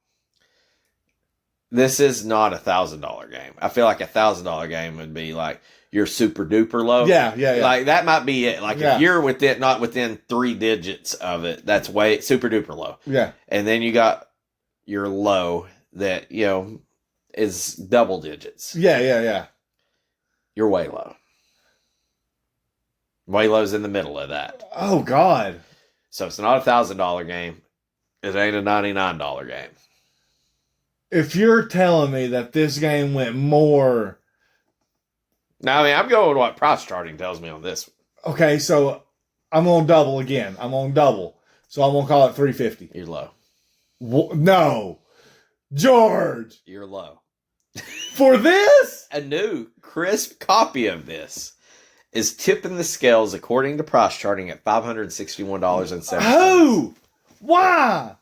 This is not $1,000 game. I feel like $1,000 game would be like you're super duper low. Yeah. Like that might be it. Like if you're not within 3 digits of it, that's way super duper low. Yeah. And then you got your low that, is double digits. Yeah. You're way low. Way low's in the middle of that. Oh, God. So it's not $1,000 game. It ain't a $99 game. If you're telling me that this game went more... Now, I mean, I'm going with what Price Charting tells me on this one. Okay, so I'm on double again. So I'm going to call it $350. You're low. No. George. You're low. For this? A new, crisp copy of this is tipping the scales, according to Price Charting, at $561.70. Oh! Why?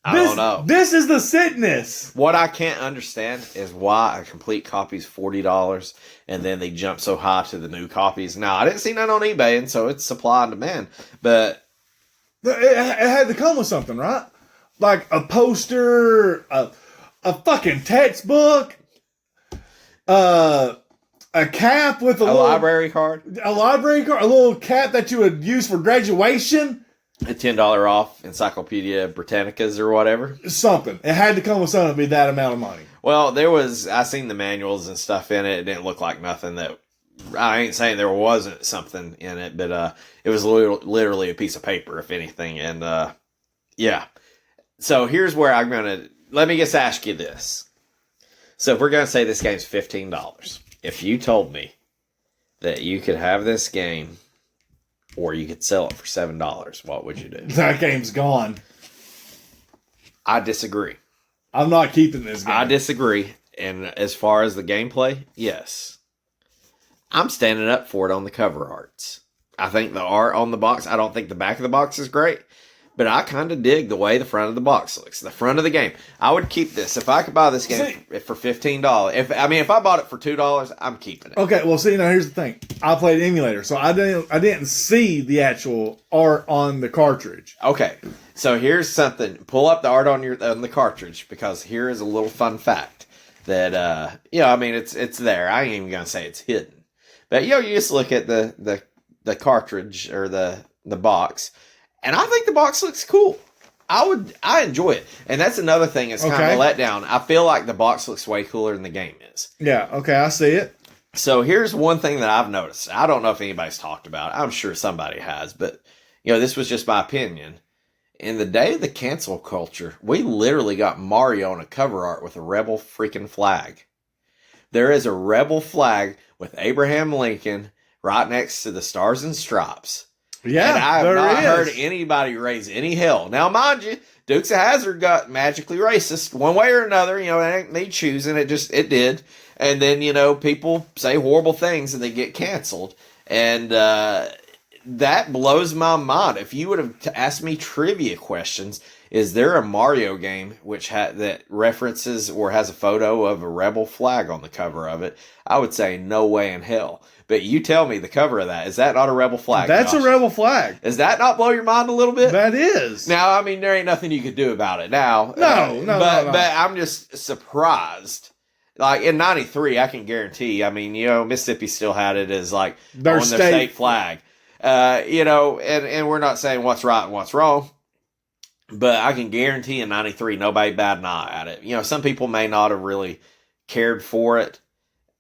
I don't know. This is the sickness. What I can't understand is why a complete copy is $40 and then they jump so high to the new copies. Now, I didn't see none on eBay, and so it's supply and demand. But it had to come with something, right? Like a poster, a fucking textbook, a cap with a little library card, a little cap that you would use for graduation. A $10 off Encyclopedia Britannicas or whatever. Something. It had to come with something to be that amount of money. Well, I seen the manuals and stuff in it. It didn't look like nothing that, I ain't saying there wasn't something in it, but it was literally a piece of paper, if anything. And yeah. So here's where I'm going to, let me just ask you this. So if we're going to say this game's $15, if you told me that you could have this game or you could sell it for $7, what would you do? That game's gone. I disagree. I'm not keeping this game. I disagree. And as far as the gameplay, yes. I'm standing up for it on the cover arts. I think the art on the box, I don't think the back of the box is great. But I kind of dig the way the front of the box looks, the front of the game. I would keep this if I could buy this game for $15. If I bought it for $2, I'm keeping it. Okay, well, see, now here's the thing. I played emulator, so I didn't see the actual art on the cartridge. Okay, so here's something. Pull up the art on the cartridge, because here is a little fun fact that it's there. I ain't even gonna say it's hidden, but you just look at the cartridge or the box. And I think the box looks cool. I enjoy it. And that's another thing that's kind of a letdown. I feel like the box looks way cooler than the game is. Yeah, okay, I see it. So here's one thing that I've noticed. I don't know if anybody's talked about it. I'm sure somebody has, but this was just my opinion. In the day of the cancel culture, we literally got Mario on a cover art with a rebel freaking flag. There is a rebel flag with Abraham Lincoln right next to the Stars and Stripes. Yeah, and I have not heard anybody raise any hell. Now, mind you, Dukes of Hazzard got magically racist one way or another. It ain't me choosing. It did. And then, people say horrible things and they get canceled. And that blows my mind. If you would have asked me trivia questions, is there a Mario game that references or has a photo of a rebel flag on the cover of it, I would say no way in hell. But you tell me, the cover of that, is that not a rebel flag? That's Josh? a rebel flag. Does that not blow your mind a little bit? That is. Now, there ain't nothing you could do about it now. No. But I'm just surprised. Like, in 93, I can guarantee, Mississippi still had it as, like, their state flag. And we're not saying what's right and what's wrong. But I can guarantee in 93, nobody batted an eye at it. Some people may not have really cared for it.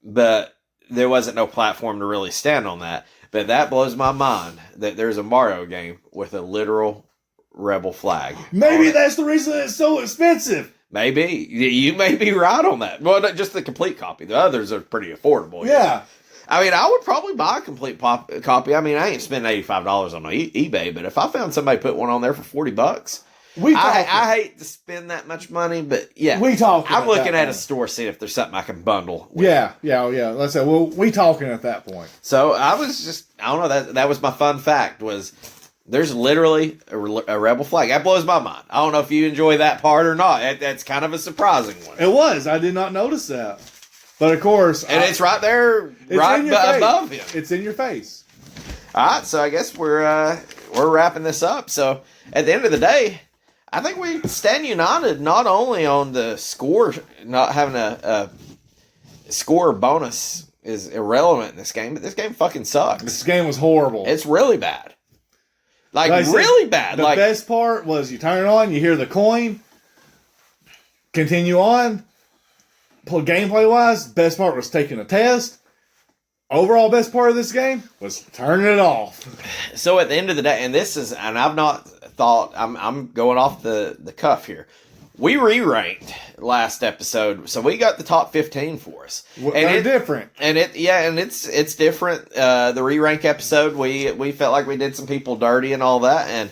But there wasn't no platform to really stand on that. But that blows my mind that there's a Mario game with a literal rebel flag. Maybe that's the reason it's so expensive. Maybe. You may be right on that. Well, not just the complete copy. The others are pretty affordable. Yeah. I would probably buy a complete copy. I ain't spending $85 on eBay, but if I found somebody put one on there for $40, I hate to spend that much money, but yeah. I'm looking at a store, seeing if there's something I can bundle with. Yeah. Let's say, we talking at that point. So I don't know, that was my fun fact, was there's literally a rebel flag. That blows my mind. I don't know if you enjoy that part or not. That's kind of a surprising one. It was. I did not notice that. But of course. And it's right there, right above him. It's in your face. All right, so I guess we're wrapping this up. So at the end of the day, I think we stand united not only on the score, not having a score bonus is irrelevant in this game, but this game fucking sucks. This game was horrible. It's really bad. Like really bad. The best part was you turn it on, you hear the coin, continue on. Gameplay wise, best part was taking a test. Overall, best part of this game was turning it off. So at the end of the day, and I've not thought, I'm going off the cuff here. We re-ranked last episode, so we got the top 15 for us. And it's different. And it's different. The re-rank episode, we felt like we did some people dirty and all that, and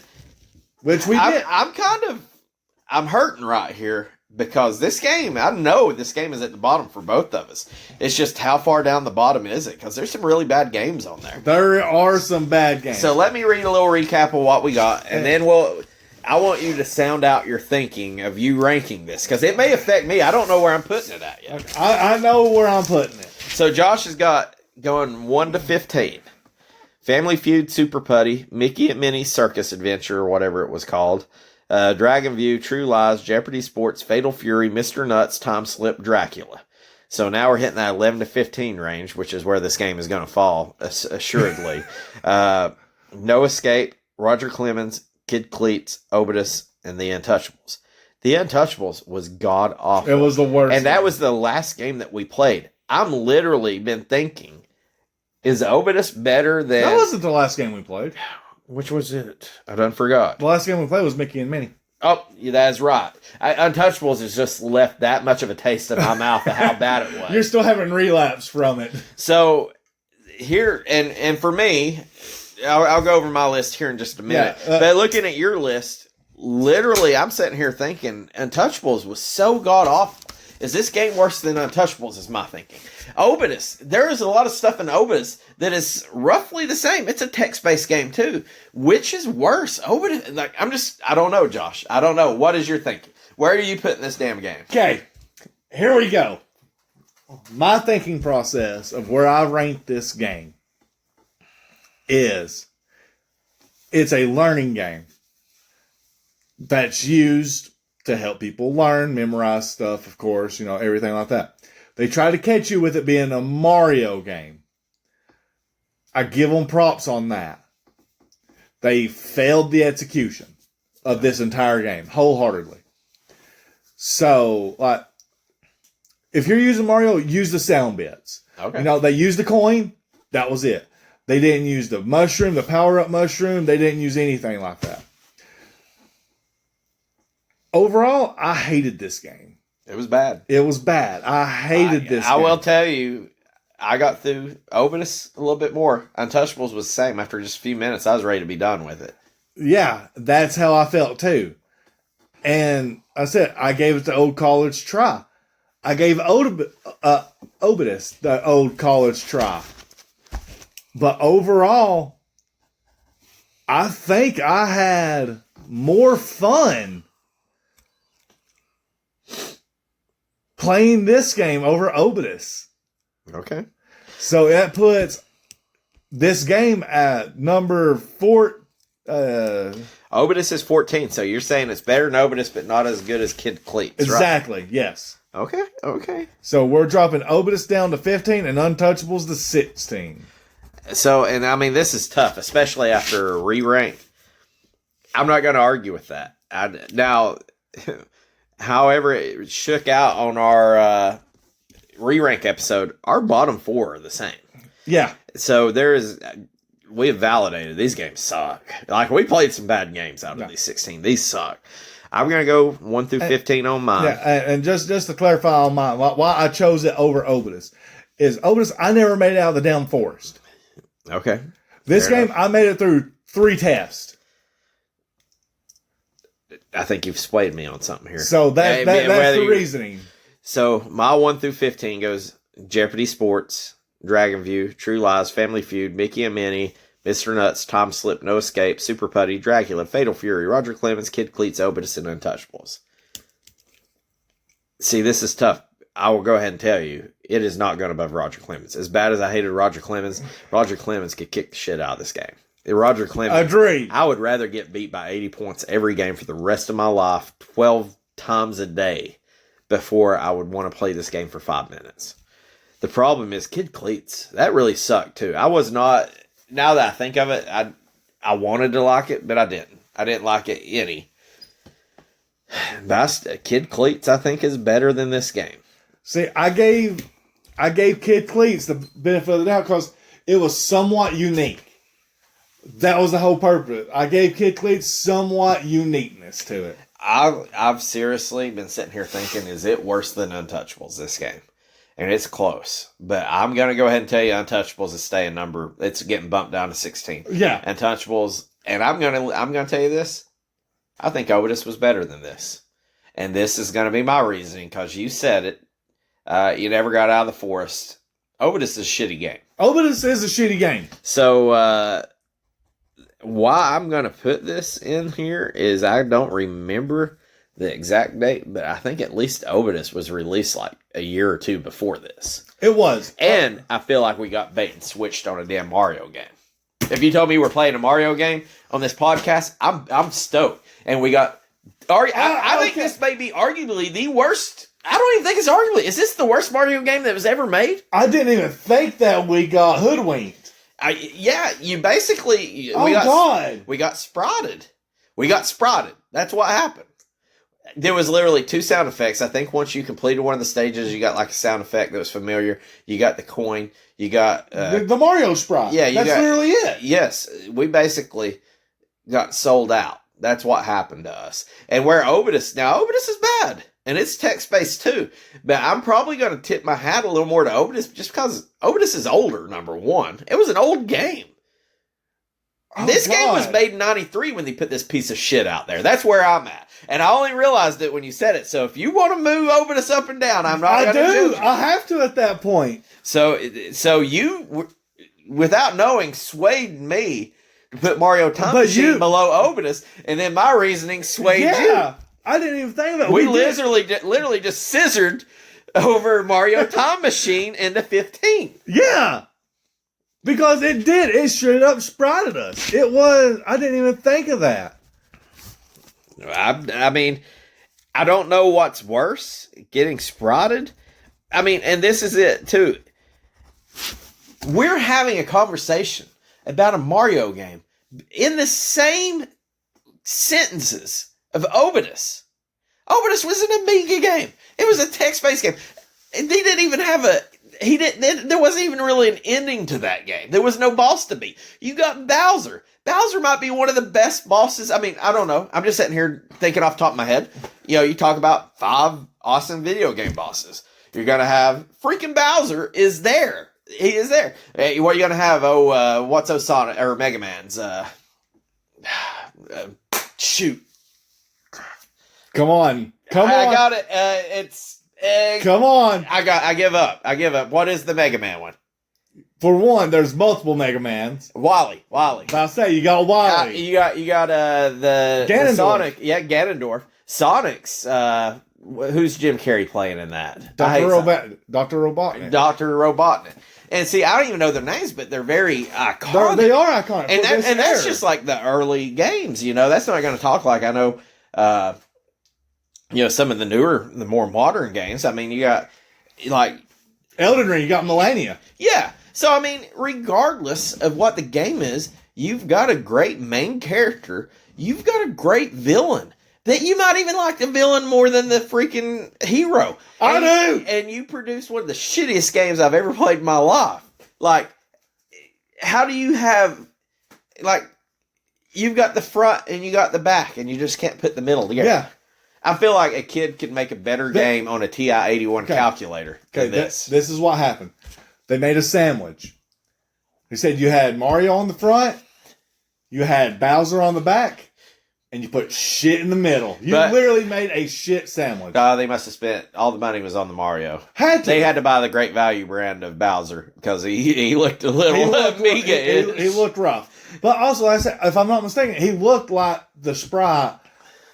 which we did. I'm hurting right here. Because this game, I know this game is at the bottom for both of us. It's just how far down the bottom is it? Because there's some really bad games on there. There are some bad games. So let me read a little recap of what we got. And then I want you to sound out your thinking of you ranking this. Because it may affect me. I don't know where I'm putting it at yet. I know where I'm putting it. So Josh has got going 1 to 15. Family Feud, Super Putty, Mickey and Minnie's Circus Adventure, or whatever it was called. Dragon View, True Lies, Jeopardy Sports, Fatal Fury, Mr. Nuts, Time Slip, Dracula. So now we're hitting that 11 to 15 range, which is where this game is going to fall, assuredly. No Escape, Roger Clemens, Kid Cleats, Obidus, and The Untouchables. The Untouchables was god awful. It was the worst. And that was the last game that we played. I'm literally been thinking, is Obidus better than... That wasn't the last game we played. Which was it? I done forgot. The last game we played was Mickey and Minnie. Oh, yeah, that's right. Untouchables has just left that much of a taste in my mouth of how bad it was. You're still having relapse from it. So, here, and for me, I'll go over my list here in just a minute. Yeah, but looking at your list, literally, I'm sitting here thinking Untouchables was so god awful. Is this game worse than Untouchables is my thinking. Obidus, there is a lot of stuff in Obidus that is roughly the same. It's a text-based game too. Which is worse? Obidus, like, I don't know, Josh. I don't know. What is your thinking? Where are you putting this damn game? Okay, here we go. My thinking process of where I rank this game is it's a learning game that's used to help people learn, memorize stuff, of course, everything like that. They try to catch you with it being a Mario game. I give them props on that. They failed the execution of this entire game wholeheartedly. So, like, if you're using Mario, use the sound bits. Okay. They used the coin. That was it. They didn't use the mushroom, the power-up mushroom. They didn't use anything like that. Overall, I hated this game. It was bad. It was bad. I hated this game. I will tell you, I got through Obidus a little bit more. Untouchables was the same. After just a few minutes, I was ready to be done with it. Yeah, that's how I felt too. And I said, I gave it the old college try. I gave Obidus the old college try. But overall, I think I had more fun playing this game over Obidus. Okay. So that puts this game at number 4. Obidus is 14, so you're saying it's better than Obidus, but not as good as Kid Cleats, exactly, right? Yes. Okay. So we're dropping Obidus down to 15 and Untouchables to 16. So, and I mean, this is tough, especially after a re-rank. I'm not going to argue with that. Now, however, it shook out on our re-rank episode, our bottom 4 are the same. Yeah. So we have validated these games suck. Like, we played some bad games out of these 16. These suck. I'm going to go 1 through 15 on mine. Yeah, and just to clarify on mine, why I chose it over Obidus is Obidus, I never made it out of the damn forest. Okay. This Fair game, enough. I made it through 3 tests. I think you've swayed me on something here. So that's the reasoning. So my 1 through 15 goes Jeopardy Sports, Dragon View, True Lies, Family Feud, Mickey and Minnie, Mr. Nuts, Tom Slip, No Escape, Super Putty, Dracula, Fatal Fury, Roger Clemens, Kid Cleats, Obidus, and Untouchables. See, this is tough. I will go ahead and tell you, it is not going above Roger Clemens. As bad as I hated Roger Clemens could kick the shit out of this game. Roger Clemens. Agreed. I would rather get beat by 80 points every game for the rest of my life, 12 times a day, before I would want to play this game for 5 minutes. The problem is Kid Cleats. That really sucked too. I was not, now that I think of it, I wanted to like it, but I didn't. I didn't like it any. Kid Cleats, I think, is better than this game. See, I gave Kid Cleats the benefit of the doubt because it was somewhat unique. That was the whole purpose. I gave Kid Cleats somewhat uniqueness to it. I've seriously been sitting here thinking, is it worse than Untouchables, this game? And it's close. But I'm going to go ahead and tell you Untouchables is staying number. It's getting bumped down to 16. Yeah. Untouchables. And I'm going to tell you this. I think Obidus was better than this. And this is going to be my reasoning because you said it. You never got out of the forest. Obidus is a shitty game. Obidus is a shitty game. So, why I'm going to put this in here is I don't remember the exact date, but I think at least Obidus was released like a year or 2 before this. It was. And I feel like we got bait and switched on a damn Mario game. If you told me we're playing a Mario game on this podcast, I'm stoked. And we got... I think this may be arguably the worst... I don't even think it's arguably... Is this the worst Mario game that was ever made? I didn't even think that we got hoodwinked. You basically... God. We got sprouted. That's what happened. There was literally 2 sound effects. I think once you completed one of the stages, you got like a sound effect that was familiar. You got the coin. You got... the Mario sprite. Yeah, that's literally it. Yes. We basically got sold out. That's what happened to us. And where Obidus... Now, Obidus is bad. And it's text-based too. But I'm probably going to tip my hat a little more to Obidus just because Obidus is older, number one. It was an old game. Oh, This game was God. made in 93 when they put this piece of shit out there. That's where I'm at. And I only realized it when you said it. So if you want to move Obidus up and down, I'm not I going to do. do it. I have to at that point. So you, without knowing, swayed me to put Mario Time But Machine you- below Obidus, and then my reasoning swayed you. Yeah. I didn't even think about it. We did. literally just scissored over Mario Time Machine into 15. Yeah. Because it did. It straight up sprouted us. It was. I didn't even think of that. I mean, I don't know what's worse, getting sprouted. I mean, and this is it too. We're having a conversation about a Mario game in the same sentences of Obidus. Obidus was an Amiga game. It was a text-based game. And they didn't even have there wasn't even really an ending to that game. There was no boss to beat. You got Bowser. Bowser might be one of the best bosses. I mean, I don't know. I'm just sitting here thinking off the top of my head. You know, you talk about 5 awesome video game bosses. You're going to have freaking Bowser is there. He is there. Hey, what are you going to have? What's those Sonic or Mega Man's? Shoot. Come on. I got it. It's. Come on. I give up. What is the Mega Man one? For one, there's multiple Mega Mans. Wally. I say you got Wily. You got the Ganondorf. Sonic. Yeah, Ganondorf. Sonic's. Who's Jim Carrey playing in that? Dr. Robotnik. Dr. Robotnik. And see, I don't even know their names, but they're very iconic. They are iconic. And that's just like the early games, you know. That's not going to talk like I know. Some of the newer, the more modern games. I mean, you got like Elden Ring. You got Melania. yeah. So I mean, regardless of what the game is, you've got a great main character. You've got a great villain that you might even like the villain more than the freaking hero. I do. And you produce one of the shittiest games I've ever played in my life. Like, how do you have like you've got the front and you got the back, and you just can't put the middle together? Yeah. I feel like a kid could make a better game on a TI-81 calculator Okay. than this. This is what happened. They made a sandwich. They said you had Mario on the front, you had Bowser on the back, and you put shit in the middle. You literally made a shit sandwich. They must have spent all the money was on the Mario. They had to buy the Great Value brand of Bowser because he looked a little Amiga. He looked rough. But also, I said, if I'm not mistaken, he looked like the sprite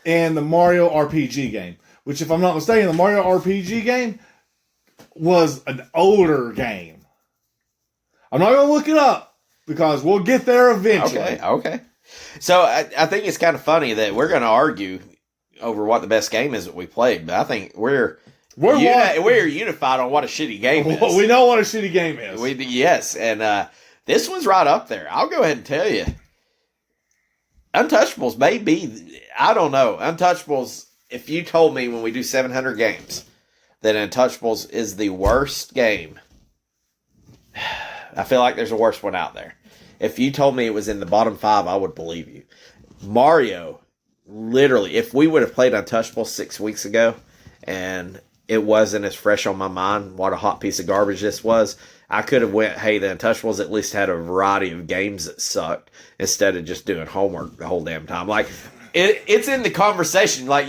in the Mario RPG game. Which, if I'm not mistaken, the Mario RPG game was an older game. I'm not going to look it up because we'll get there eventually. Okay. So I think it's kind of funny that we're going to argue over what the best game is that we played, but I think we're unified on what a shitty game is. We know what a shitty game is. Yes, and this one's right up there. I'll go ahead and tell you. Untouchables may be, I don't know. Untouchables, if you told me when we do 700 games that Untouchables is the worst game, I feel like there's a worse one out there. If you told me it was in the bottom 5, I would believe you. Mario, literally, if we would have played Untouchables 6 weeks ago and it wasn't as fresh on my mind what a hot piece of garbage this was, I could have went, hey, the Untouchables at least had a variety of games that sucked instead of just doing homework the whole damn time. Like, it's in the conversation. Like,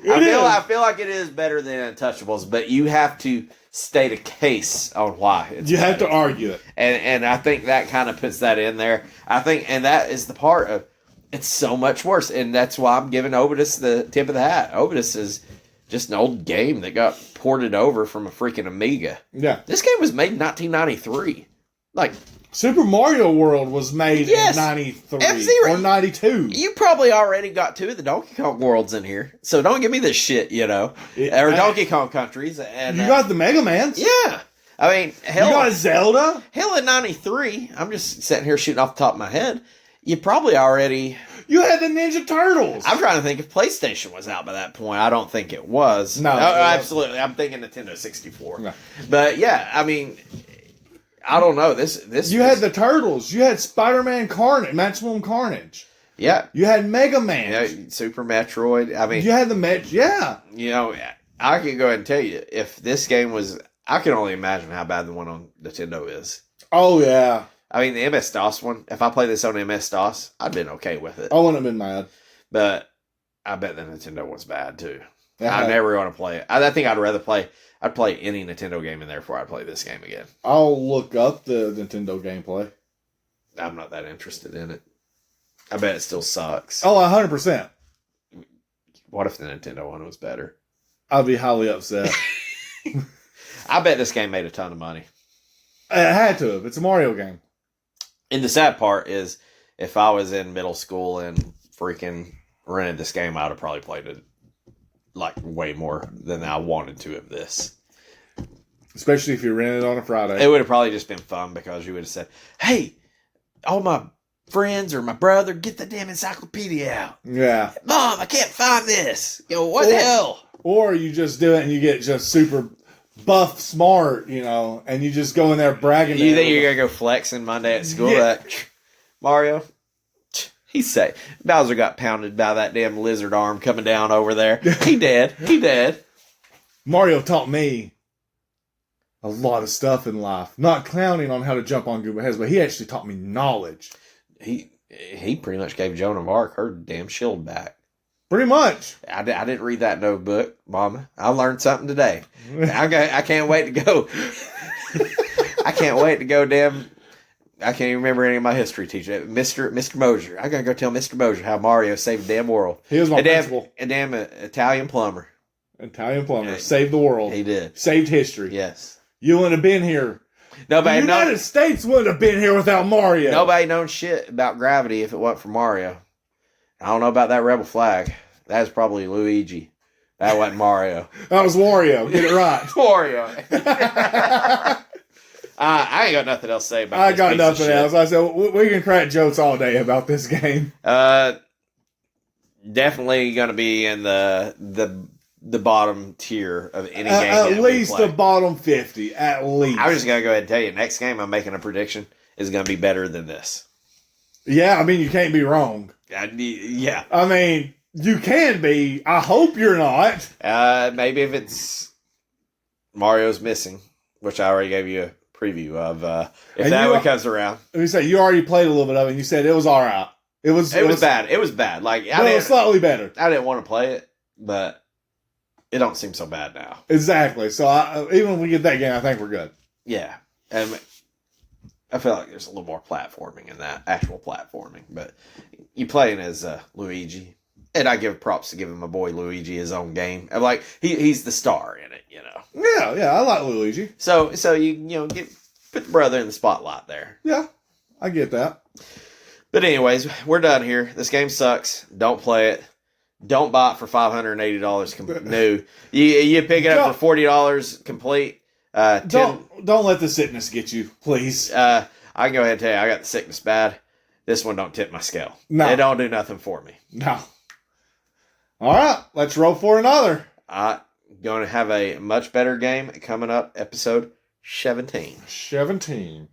I feel like it is better than Untouchables, but you have to state a case on why. You have to argue it. And I think that kind of puts that in there. And that is the part of, it's so much worse. And that's why I'm giving Obidus the tip of the hat. Obidus is just an old game that got ported over from a freaking Amiga. Yeah. This game was made in 1993. Like, Super Mario World was made Yes. in 93 F-Zero. or 92. you probably already got 2 of the Donkey Kong worlds in here. So don't give me this shit, or Donkey Kong countries. And You got the Mega Mans. yeah. I mean, hell, You got Zelda. hell in 93, I'm just sitting here shooting off the top of my head. You probably already... You had the Ninja Turtles. I'm trying to think if PlayStation was out by that point. I don't think it was. No, Oh, it absolutely. I'm thinking Nintendo 64. No. But yeah, I mean, I don't know. This You had the Turtles. You had Spider-Man Carnage, Maximum Carnage. yeah, You had Mega Man. Super Metroid. I mean, You had the yeah. I can go ahead and tell you if this game was. I can only imagine how bad the one on Nintendo is. Oh yeah. I mean, the MS-DOS one, if I play this on MS-DOS, I'd been okay with it. I wouldn't have been mad. But I bet the Nintendo one's bad, too. Yeah. I never want to play it. I think I'd play any Nintendo game in there before I play this game again. I'll look up the Nintendo gameplay. I'm not that interested in it. I bet it still sucks. Oh, 100%. What if the Nintendo one was better? I'd be highly upset. I bet this game made a ton of money. It had to have. It's a Mario game. And the sad part is, if I was in middle school and freaking rented this game, I'd have probably played it like way more than I wanted to of this. Especially if you rented it on a Friday. It would have probably just been fun because you would have said, "Hey, all my friends or my brother, get the damn encyclopedia out. Yeah. Mom, I can't find this. What the hell?" Or you just do it and you get just super buff smart, and you just go in there bragging. You think you're going to go flexing Monday at school? Yeah. Mario, he's safe. Bowser got pounded by that damn lizard arm coming down over there. He dead. He dead. Mario taught me a lot of stuff in life. Not clowning on how to jump on Gooba heads, but he actually taught me knowledge. He pretty much gave Joan of Arc her damn shield back. Pretty much. I didn't read that notebook, Mama. I learned something today. I can't wait to go. I can't wait to go. Damn, I can't even remember any of my history teacher, Mr. Mosier. I gotta go tell Mr. Mosier how Mario saved the damn world. He was my principal. A damn Italian plumber. Italian plumber saved the world. He did. Saved history. Yes. You wouldn't have been here. The United States wouldn't have been here without Mario. Nobody knows shit about gravity if it wasn't for Mario. I don't know about that rebel flag. That's probably Luigi. That wasn't Mario. That was Wario. Get it right. Wario. I ain't got nothing else to say about this. I got nothing else. I said we can crack jokes all day about this game. Definitely going to be in the bottom tier of any game. At least the bottom 50. At least. I'm just going to go ahead and tell you, next game I'm making a prediction is going to be better than this. Yeah, I mean, you can't be wrong. Yeah. I mean, you can be. I hope you're not. Maybe if it's Mario's Missing, which I already gave you a preview of. If that one comes around. Let me say, you already played a little bit of it, and you said it was all right. It was bad. It was bad. Like, it was slightly better. I didn't want to play it, but it don't seem so bad now. Exactly. So even when we get that game, I think we're good. Yeah. And I feel like there's a little more platforming in that, actual platforming. But you playing as Luigi. And I give props to giving my boy Luigi his own game. I'm like, he's the star in it, Yeah, I like Luigi. So you put the brother in the spotlight there. Yeah, I get that. But anyways, we're done here. This game sucks. Don't play it. Don't buy it for $580 new. You pick it up for $40 complete. Don't let the sickness get you, please. I can go ahead and tell you, I got the sickness bad. This one don't tip my scale. No. It don't do nothing for me. No. All right, let's roll for another. Going to have a much better game coming up, episode 17. 17.